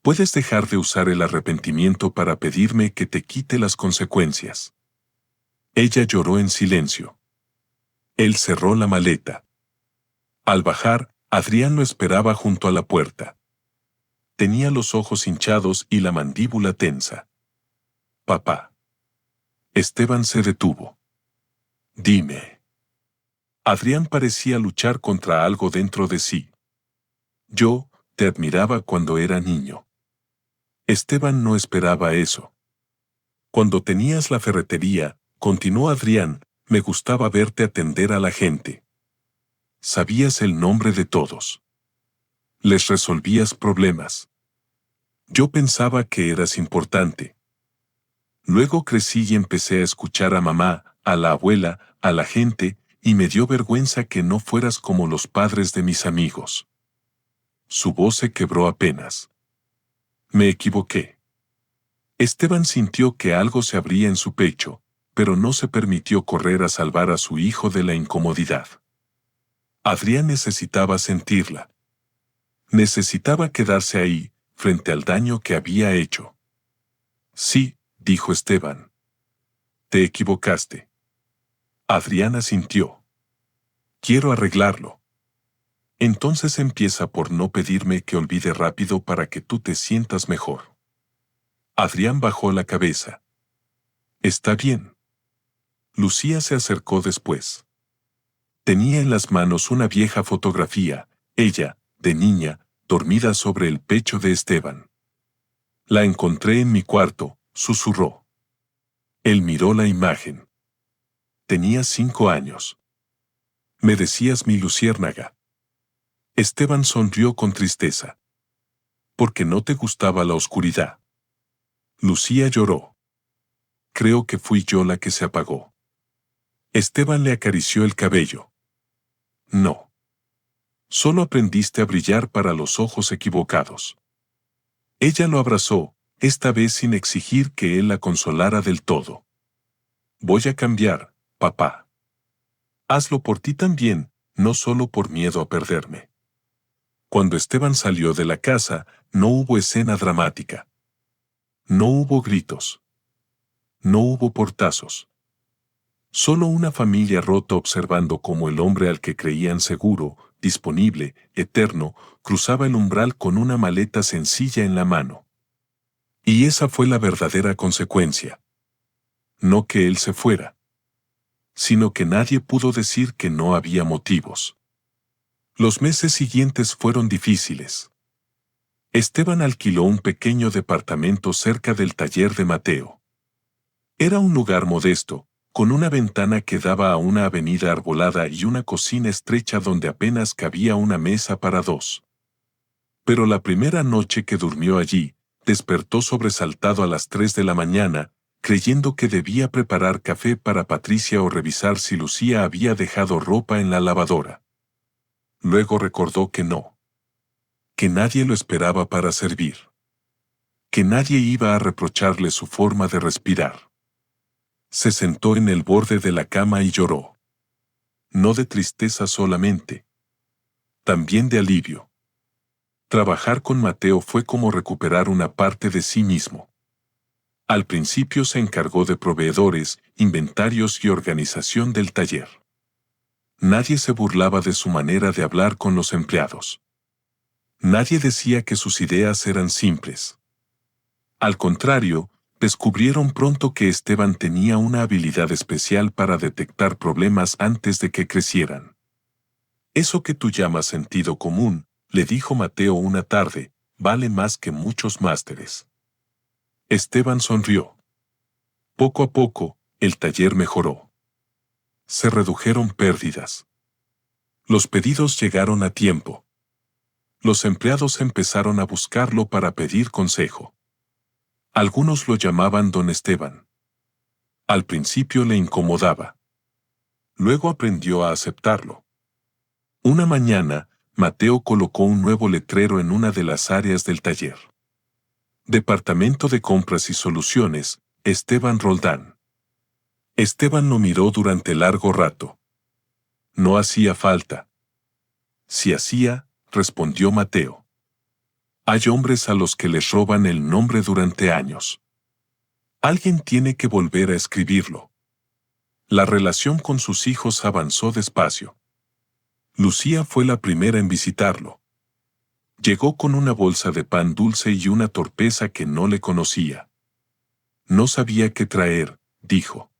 Puedes dejar de usar el arrepentimiento para pedirme que te quite las consecuencias. Ella lloró en silencio. Él cerró la maleta. Al bajar, Adrián lo esperaba junto a la puerta. Tenía los ojos hinchados y la mandíbula tensa. Papá. Esteban se detuvo. Dime. Adrián parecía luchar contra algo dentro de sí. Yo te admiraba cuando era niño. Esteban no esperaba eso. Cuando tenías la ferretería, continuó Adrián, me gustaba verte atender a la gente. Sabías el nombre de todos. Les resolvías problemas. Yo pensaba que eras importante. Luego crecí y empecé a escuchar a mamá, a la abuela, a la gente, y me dio vergüenza que no fueras como los padres de mis amigos. Su voz se quebró apenas. Me equivoqué. Esteban sintió que algo se abría en su pecho, pero no se permitió correr a salvar a su hijo de la incomodidad. Adrián necesitaba sentirla. Necesitaba quedarse ahí, frente al daño que había hecho. Sí, dijo Esteban. Te equivocaste. Adrián asintió. Quiero arreglarlo. Entonces empieza por no pedirme que olvide rápido para que tú te sientas mejor. Adrián bajó la cabeza. Está bien. Lucía se acercó después. Tenía en las manos una vieja fotografía, ella, de niña, dormida sobre el pecho de Esteban. La encontré en mi cuarto, susurró. Él miró la imagen. Tenía 5 años. Me decías mi luciérnaga. Esteban sonrió con tristeza. Porque no te gustaba la oscuridad. Lucía lloró. Creo que fui yo la que se apagó. Esteban le acarició el cabello. No. Solo aprendiste a brillar para los ojos equivocados. Ella lo abrazó, esta vez sin exigir que él la consolara del todo. Voy a cambiar, papá. Hazlo por ti también, no solo por miedo a perderme. Cuando Esteban salió de la casa, no hubo escena dramática. No hubo gritos. No hubo portazos. Solo una familia rota observando cómo el hombre al que creían seguro, disponible, eterno, cruzaba el umbral con una maleta sencilla en la mano. Y esa fue la verdadera consecuencia. No que él se fuera, sino que nadie pudo decir que no había motivos. Los meses siguientes fueron difíciles. Esteban alquiló un pequeño departamento cerca del taller de Mateo. Era un lugar modesto, con una ventana que daba a una avenida arbolada y una cocina estrecha donde apenas cabía una mesa para 2. Pero la primera noche que durmió allí, despertó sobresaltado a las 3 de la mañana, creyendo que debía preparar café para Patricia o revisar si Lucía había dejado ropa en la lavadora. Luego recordó que no. Que nadie lo esperaba para servir. Que nadie iba a reprocharle su forma de respirar. Se sentó en el borde de la cama y lloró. No de tristeza solamente. También de alivio. Trabajar con Mateo fue como recuperar una parte de sí mismo. Al principio se encargó de proveedores, inventarios y organización del taller. Nadie se burlaba de su manera de hablar con los empleados. Nadie decía que sus ideas eran simples. Al contrario, descubrieron pronto que Esteban tenía una habilidad especial para detectar problemas antes de que crecieran. Eso que tú llamas sentido común, le dijo Mateo una tarde, vale más que muchos másteres. Esteban sonrió. Poco a poco, el taller mejoró. Se redujeron pérdidas. Los pedidos llegaron a tiempo. Los empleados empezaron a buscarlo para pedir consejo. Algunos lo llamaban Don Esteban. Al principio le incomodaba. Luego aprendió a aceptarlo. Una mañana, Mateo colocó un nuevo letrero en una de las áreas del taller. Departamento de Compras y Soluciones, Esteban Roldán. Esteban lo miró durante largo rato. No hacía falta. Si hacía, respondió Mateo. Hay hombres a los que les roban el nombre durante años. Alguien tiene que volver a escribirlo. La relación con sus hijos avanzó despacio. Lucía fue la primera en visitarlo. Llegó con una bolsa de pan dulce y una torpeza que no le conocía. No sabía qué traer, dijo.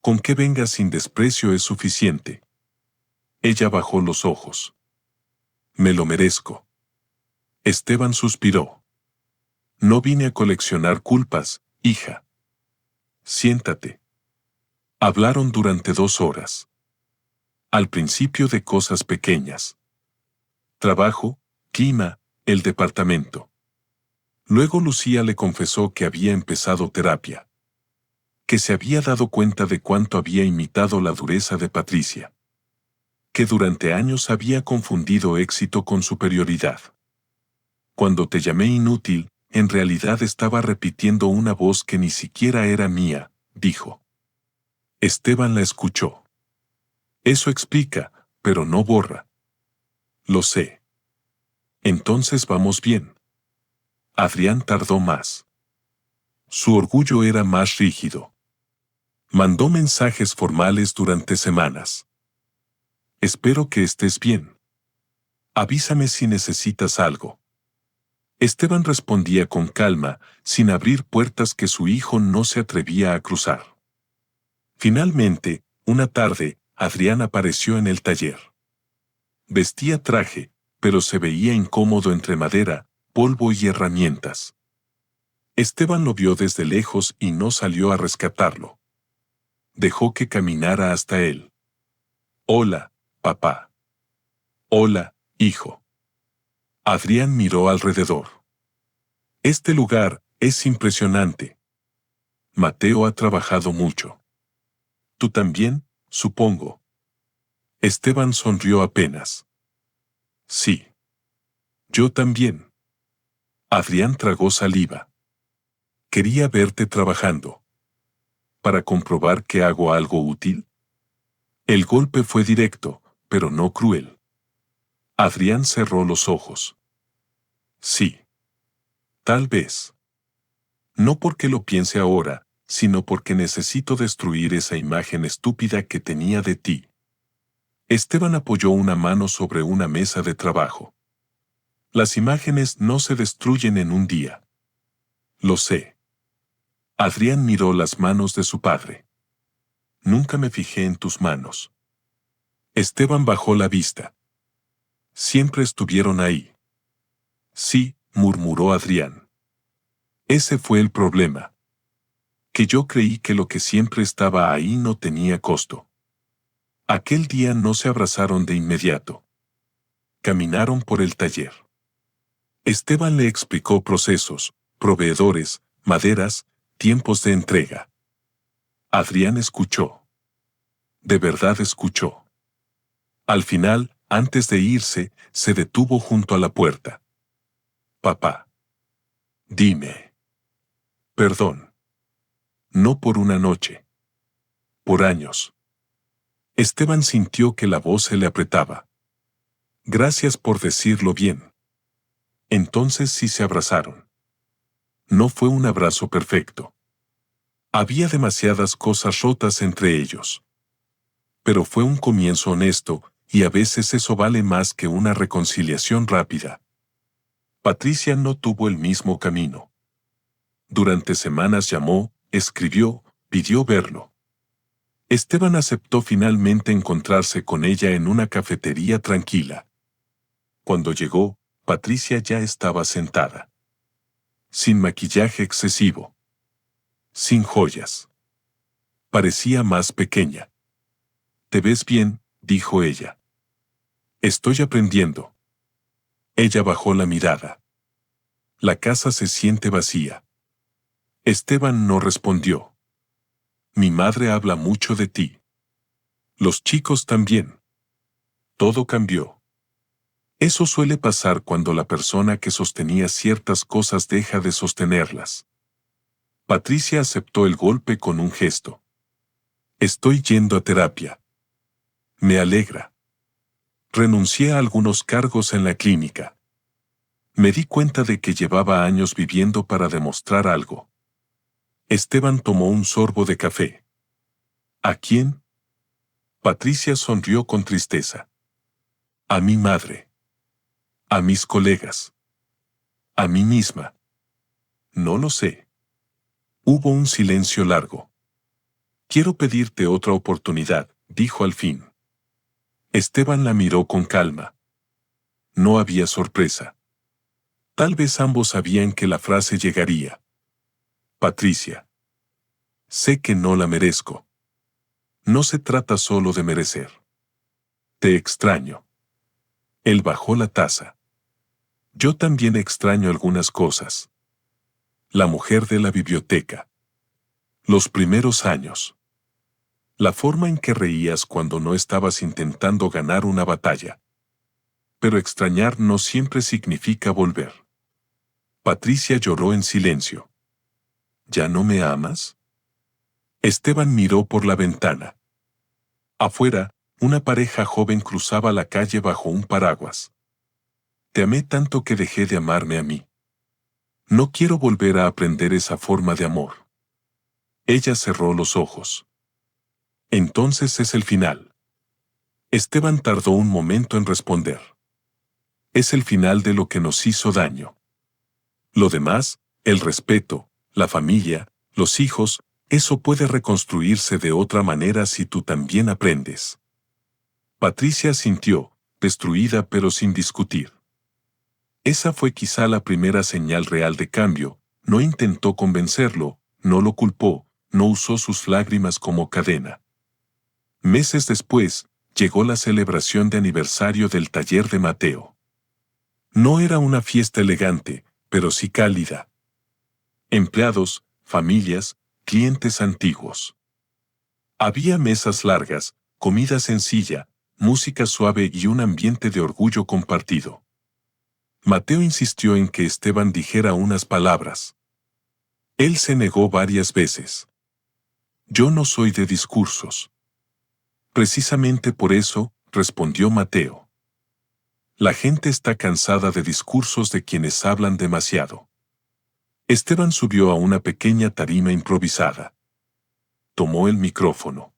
Con que venga sin desprecio es suficiente. Ella bajó los ojos. Me lo merezco. Esteban suspiró. No vine a coleccionar culpas, hija. Siéntate. Hablaron durante 2 horas. Al principio de cosas pequeñas. Trabajo, clima, el departamento. Luego Lucía le confesó que había empezado terapia. Que se había dado cuenta de cuánto había imitado la dureza de Patricia. Que durante años había confundido éxito con superioridad. Cuando te llamé inútil, en realidad estaba repitiendo una voz que ni siquiera era mía, dijo. Esteban la escuchó. Eso explica, pero no borra. Lo sé. Entonces vamos bien. Adrián tardó más. Su orgullo era más rígido. Mandó mensajes formales durante semanas. Espero que estés bien. Avísame si necesitas algo. Esteban respondía con calma, sin abrir puertas que su hijo no se atrevía a cruzar. Finalmente, una tarde, Adrián apareció en el taller. Vestía traje, pero se veía incómodo entre madera, polvo y herramientas. Esteban lo vio desde lejos y no salió a rescatarlo. Dejó que caminara hasta él. Hola, papá. Hola, hijo. Adrián miró alrededor. Este lugar es impresionante. Mateo ha trabajado mucho. Tú también, supongo. Esteban sonrió apenas. Sí. Yo también. Adrián tragó saliva. Quería verte trabajando. ¿Para comprobar que hago algo útil? El golpe fue directo, pero no cruel. Adrián cerró los ojos. Sí. Tal vez. No porque lo piense ahora, sino porque necesito destruir esa imagen estúpida que tenía de ti. Esteban apoyó una mano sobre una mesa de trabajo. Las imágenes no se destruyen en un día. Lo sé. Adrián miró las manos de su padre. Nunca me fijé en tus manos. Esteban bajó la vista. Siempre estuvieron ahí. Sí, murmuró Adrián. Ese fue el problema. Que yo creí que lo que siempre estaba ahí no tenía costo. Aquel día no se abrazaron de inmediato. Caminaron por el taller. Esteban le explicó procesos, proveedores, maderas, tiempos de entrega. Adrián escuchó. De verdad escuchó. Al final, antes de irse, se detuvo junto a la puerta. Papá. Dime. Perdón. No por una noche. Por años. Esteban sintió que la voz se le apretaba. Gracias por decirlo bien. Entonces sí se abrazaron. No fue un abrazo perfecto. Había demasiadas cosas rotas entre ellos. Pero fue un comienzo honesto, y a veces eso vale más que una reconciliación rápida. Patricia no tuvo el mismo camino. Durante semanas llamó, escribió, pidió verlo. Esteban aceptó finalmente encontrarse con ella en una cafetería tranquila. Cuando llegó, Patricia ya estaba sentada. Sin maquillaje excesivo. Sin joyas. Parecía más pequeña. «Te ves bien», dijo ella. «Estoy aprendiendo». Ella bajó la mirada. La casa se siente vacía. Esteban no respondió. «Mi madre habla mucho de ti. Los chicos también». Todo cambió. Eso suele pasar cuando la persona que sostenía ciertas cosas deja de sostenerlas. Patricia aceptó el golpe con un gesto. «Estoy yendo a terapia». «Me alegra». Renuncié a algunos cargos en la clínica. Me di cuenta de que llevaba años viviendo para demostrar algo. Esteban tomó un sorbo de café. ¿A quién? Patricia sonrió con tristeza. A mi madre. A mis colegas. A mí misma. No lo sé. Hubo un silencio largo. Quiero pedirte otra oportunidad, dijo al fin. Esteban la miró con calma. No había sorpresa. Tal vez ambos sabían que la frase llegaría. Patricia. Sé que no la merezco. No se trata solo de merecer. Te extraño. Él bajó la taza. Yo también extraño algunas cosas. La mujer de la biblioteca. Los primeros años. La forma en que reías cuando no estabas intentando ganar una batalla. Pero extrañar no siempre significa volver. Patricia lloró en silencio. ¿Ya no me amas? Esteban miró por la ventana. Afuera, una pareja joven cruzaba la calle bajo un paraguas. Te amé tanto que dejé de amarme a mí. No quiero volver a aprender esa forma de amor. Ella cerró los ojos. Entonces es el final. Esteban tardó un momento en responder. Es el final de lo que nos hizo daño. Lo demás, el respeto, la familia, los hijos, eso puede reconstruirse de otra manera si tú también aprendes. Patricia asintió, destruida pero sin discutir. Esa fue quizá la primera señal real de cambio. No intentó convencerlo, no lo culpó, no usó sus lágrimas como cadena. Meses después, llegó la celebración de aniversario del taller de Mateo. No era una fiesta elegante, pero sí cálida. Empleados, familias, clientes antiguos. Había mesas largas, comida sencilla, música suave y un ambiente de orgullo compartido. Mateo insistió en que Esteban dijera unas palabras. Él se negó varias veces. Yo no soy de discursos. Precisamente por eso, respondió Mateo. La gente está cansada de discursos de quienes hablan demasiado. Esteban subió a una pequeña tarima improvisada. Tomó el micrófono.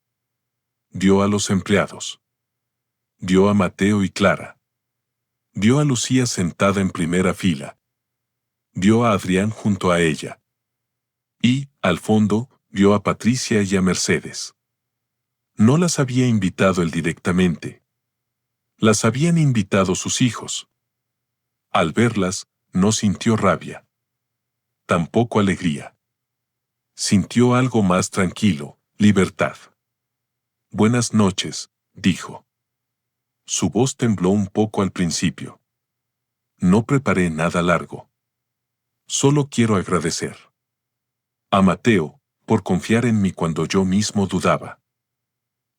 Dio a los empleados. Dio a Mateo y Clara. Vio a Lucía sentada en primera fila. Vio a Adrián junto a ella. Y, al fondo, vio a Patricia y a Mercedes. No las había invitado él directamente. Las habían invitado sus hijos. Al verlas, no sintió rabia. Tampoco alegría. Sintió algo más tranquilo, libertad. Buenas noches, dijo. Su voz tembló un poco al principio. No preparé nada largo. Solo quiero agradecer a Mateo, por confiar en mí cuando yo mismo dudaba.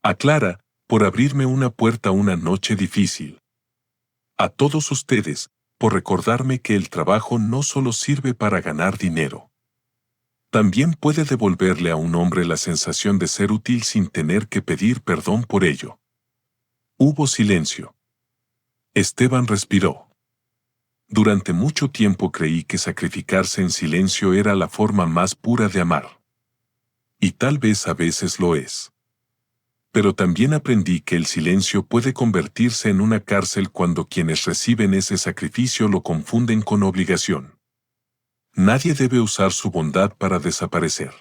A Clara, por abrirme una puerta una noche difícil. A todos ustedes, por recordarme que el trabajo no solo sirve para ganar dinero. También puede devolverle a un hombre la sensación de ser útil sin tener que pedir perdón por ello. Hubo silencio. Esteban respiró. Durante mucho tiempo creí que sacrificarse en silencio era la forma más pura de amar. Y tal vez a veces lo es. Pero también aprendí que el silencio puede convertirse en una cárcel cuando quienes reciben ese sacrificio lo confunden con obligación. Nadie debe usar su bondad para desaparecer.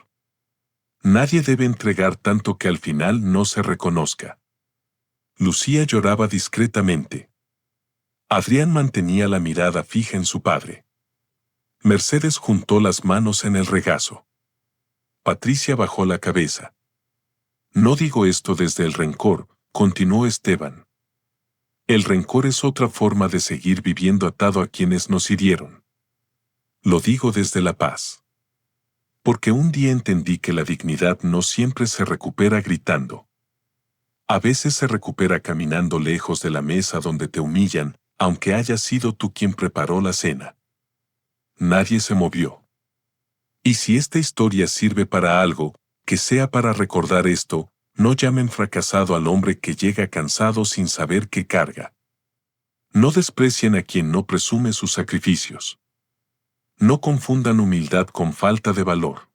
Nadie debe entregar tanto que al final no se reconozca. Lucía lloraba discretamente. Adrián mantenía la mirada fija en su padre. Mercedes juntó las manos en el regazo. Patricia bajó la cabeza. No digo esto desde el rencor, continuó Esteban. El rencor es otra forma de seguir viviendo atado a quienes nos hirieron. Lo digo desde la paz. Porque un día entendí que la dignidad no siempre se recupera gritando. A veces se recupera caminando lejos de la mesa donde te humillan, aunque hayas sido tú quien preparó la cena. Nadie se movió. Y si esta historia sirve para algo, que sea para recordar esto, no llamen fracasado al hombre que llega cansado sin saber qué carga. No desprecien a quien no presume sus sacrificios. No confundan humildad con falta de valor.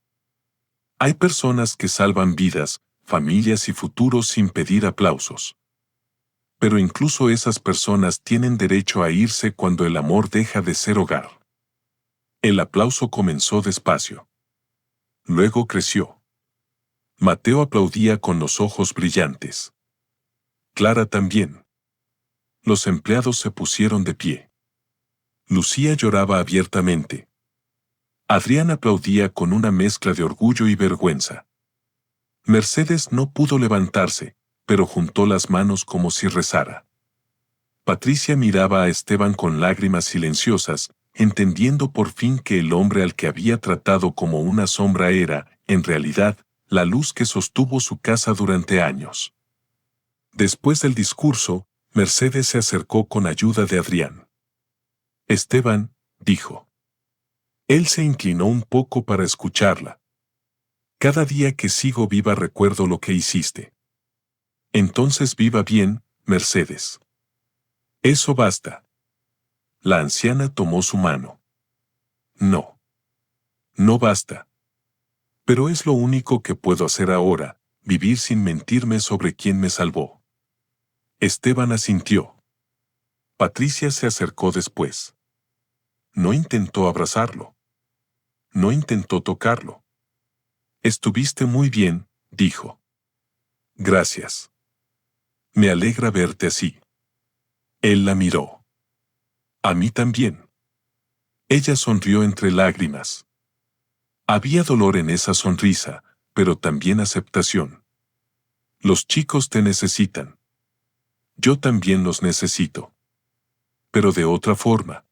Hay personas que salvan vidas, familias y futuros sin pedir aplausos. Pero incluso esas personas tienen derecho a irse cuando el amor deja de ser hogar. El aplauso comenzó despacio. Luego creció. Mateo aplaudía con los ojos brillantes. Clara también. Los empleados se pusieron de pie. Lucía lloraba abiertamente. Adrián aplaudía con una mezcla de orgullo y vergüenza. Mercedes no pudo levantarse, pero juntó las manos como si rezara. Patricia miraba a Esteban con lágrimas silenciosas, entendiendo por fin que el hombre al que había tratado como una sombra era, en realidad, la luz que sostuvo su casa durante años. Después del discurso, Mercedes se acercó con ayuda de Adrián. Esteban, dijo. Él se inclinó un poco para escucharla. Cada día que sigo viva recuerdo lo que hiciste. Entonces viva bien, Mercedes. Eso basta. La anciana tomó su mano. No. No basta. Pero es lo único que puedo hacer ahora, vivir sin mentirme sobre quién me salvó. Esteban asintió. Patricia se acercó después. No intentó abrazarlo. No intentó tocarlo. Estuviste muy bien, dijo. Gracias. Me alegra verte así. Él la miró. A mí también. Ella sonrió entre lágrimas. Había dolor en esa sonrisa, pero también aceptación. Los chicos te necesitan. Yo también los necesito. Pero de otra forma.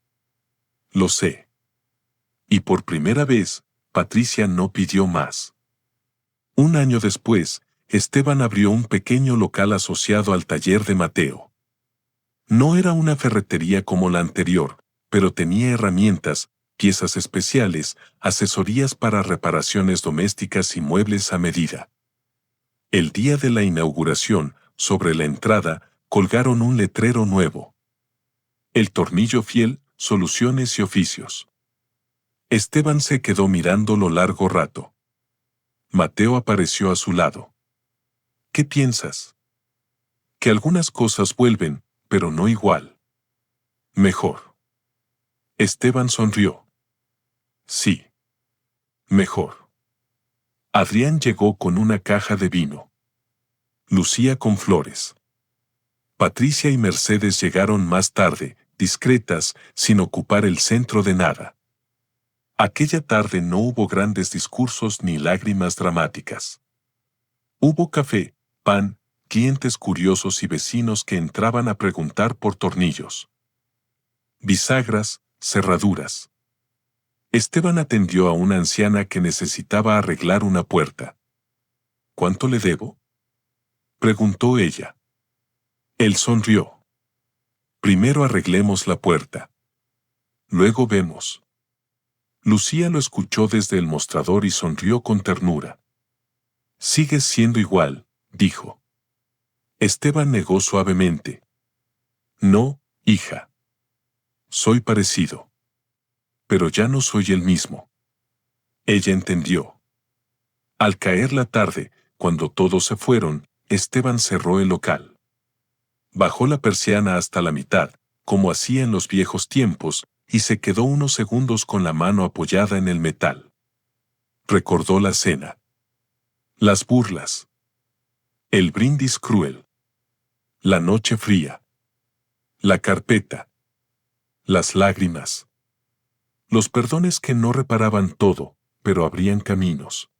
Lo sé. Y por primera vez, Patricia no pidió más. Un año después, Esteban abrió un pequeño local asociado al taller de Mateo. No era una ferretería como la anterior, pero tenía herramientas, piezas especiales, asesorías para reparaciones domésticas y muebles a medida. El día de la inauguración, sobre la entrada, colgaron un letrero nuevo. El tornillo fiel, soluciones y oficios. Esteban se quedó mirándolo largo rato. Mateo apareció a su lado. ¿Qué piensas? Que algunas cosas vuelven, pero no igual. Mejor. Esteban sonrió. Sí. Mejor. Adrián llegó con una caja de vino. Lucía con flores. Patricia y Mercedes llegaron más tarde, discretas, sin ocupar el centro de nada. Aquella tarde no hubo grandes discursos ni lágrimas dramáticas. Hubo café, pan, clientes curiosos y vecinos que entraban a preguntar por tornillos, bisagras, cerraduras. Esteban atendió a una anciana que necesitaba arreglar una puerta. ¿Cuánto le debo?, preguntó ella. Él sonrió. Primero arreglemos la puerta. Luego vemos. Lucía lo escuchó desde el mostrador y sonrió con ternura. Sigues siendo igual, dijo. Esteban negó suavemente. No, hija. Soy parecido. Pero ya no soy el mismo. Ella entendió. Al caer la tarde, cuando todos se fueron, Esteban cerró el local. Bajó la persiana hasta la mitad, como hacía en los viejos tiempos, y se quedó unos segundos con la mano apoyada en el metal. Recordó la cena. Las burlas. El brindis cruel. La noche fría. La carpeta. Las lágrimas. Los perdones que no reparaban todo, pero abrían caminos.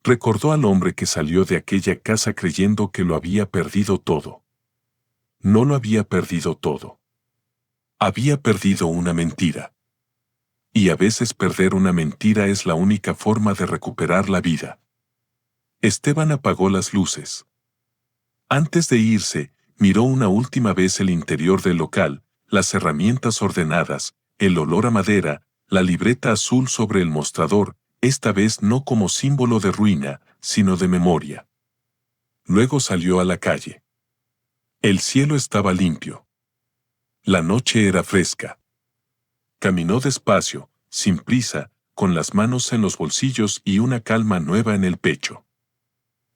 Recordó al hombre que salió de aquella casa creyendo que lo había perdido todo. No lo había perdido todo. Había perdido una mentira. Y a veces perder una mentira es la única forma de recuperar la vida. Esteban apagó las luces. Antes de irse, miró una última vez el interior del local, las herramientas ordenadas, el olor a madera, la libreta azul sobre el mostrador, esta vez no como símbolo de ruina, sino de memoria. Luego salió a la calle. El cielo estaba limpio. La noche era fresca. Caminó despacio, sin prisa, con las manos en los bolsillos y una calma nueva en el pecho.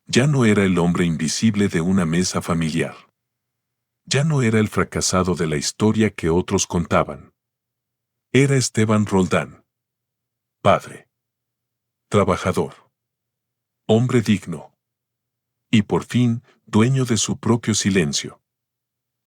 Ya no era el hombre invisible de una mesa familiar. Ya no era el fracasado de la historia que otros contaban. Era Esteban Roldán. Padre. Trabajador. Hombre digno. Y por fin, dueño de su propio silencio.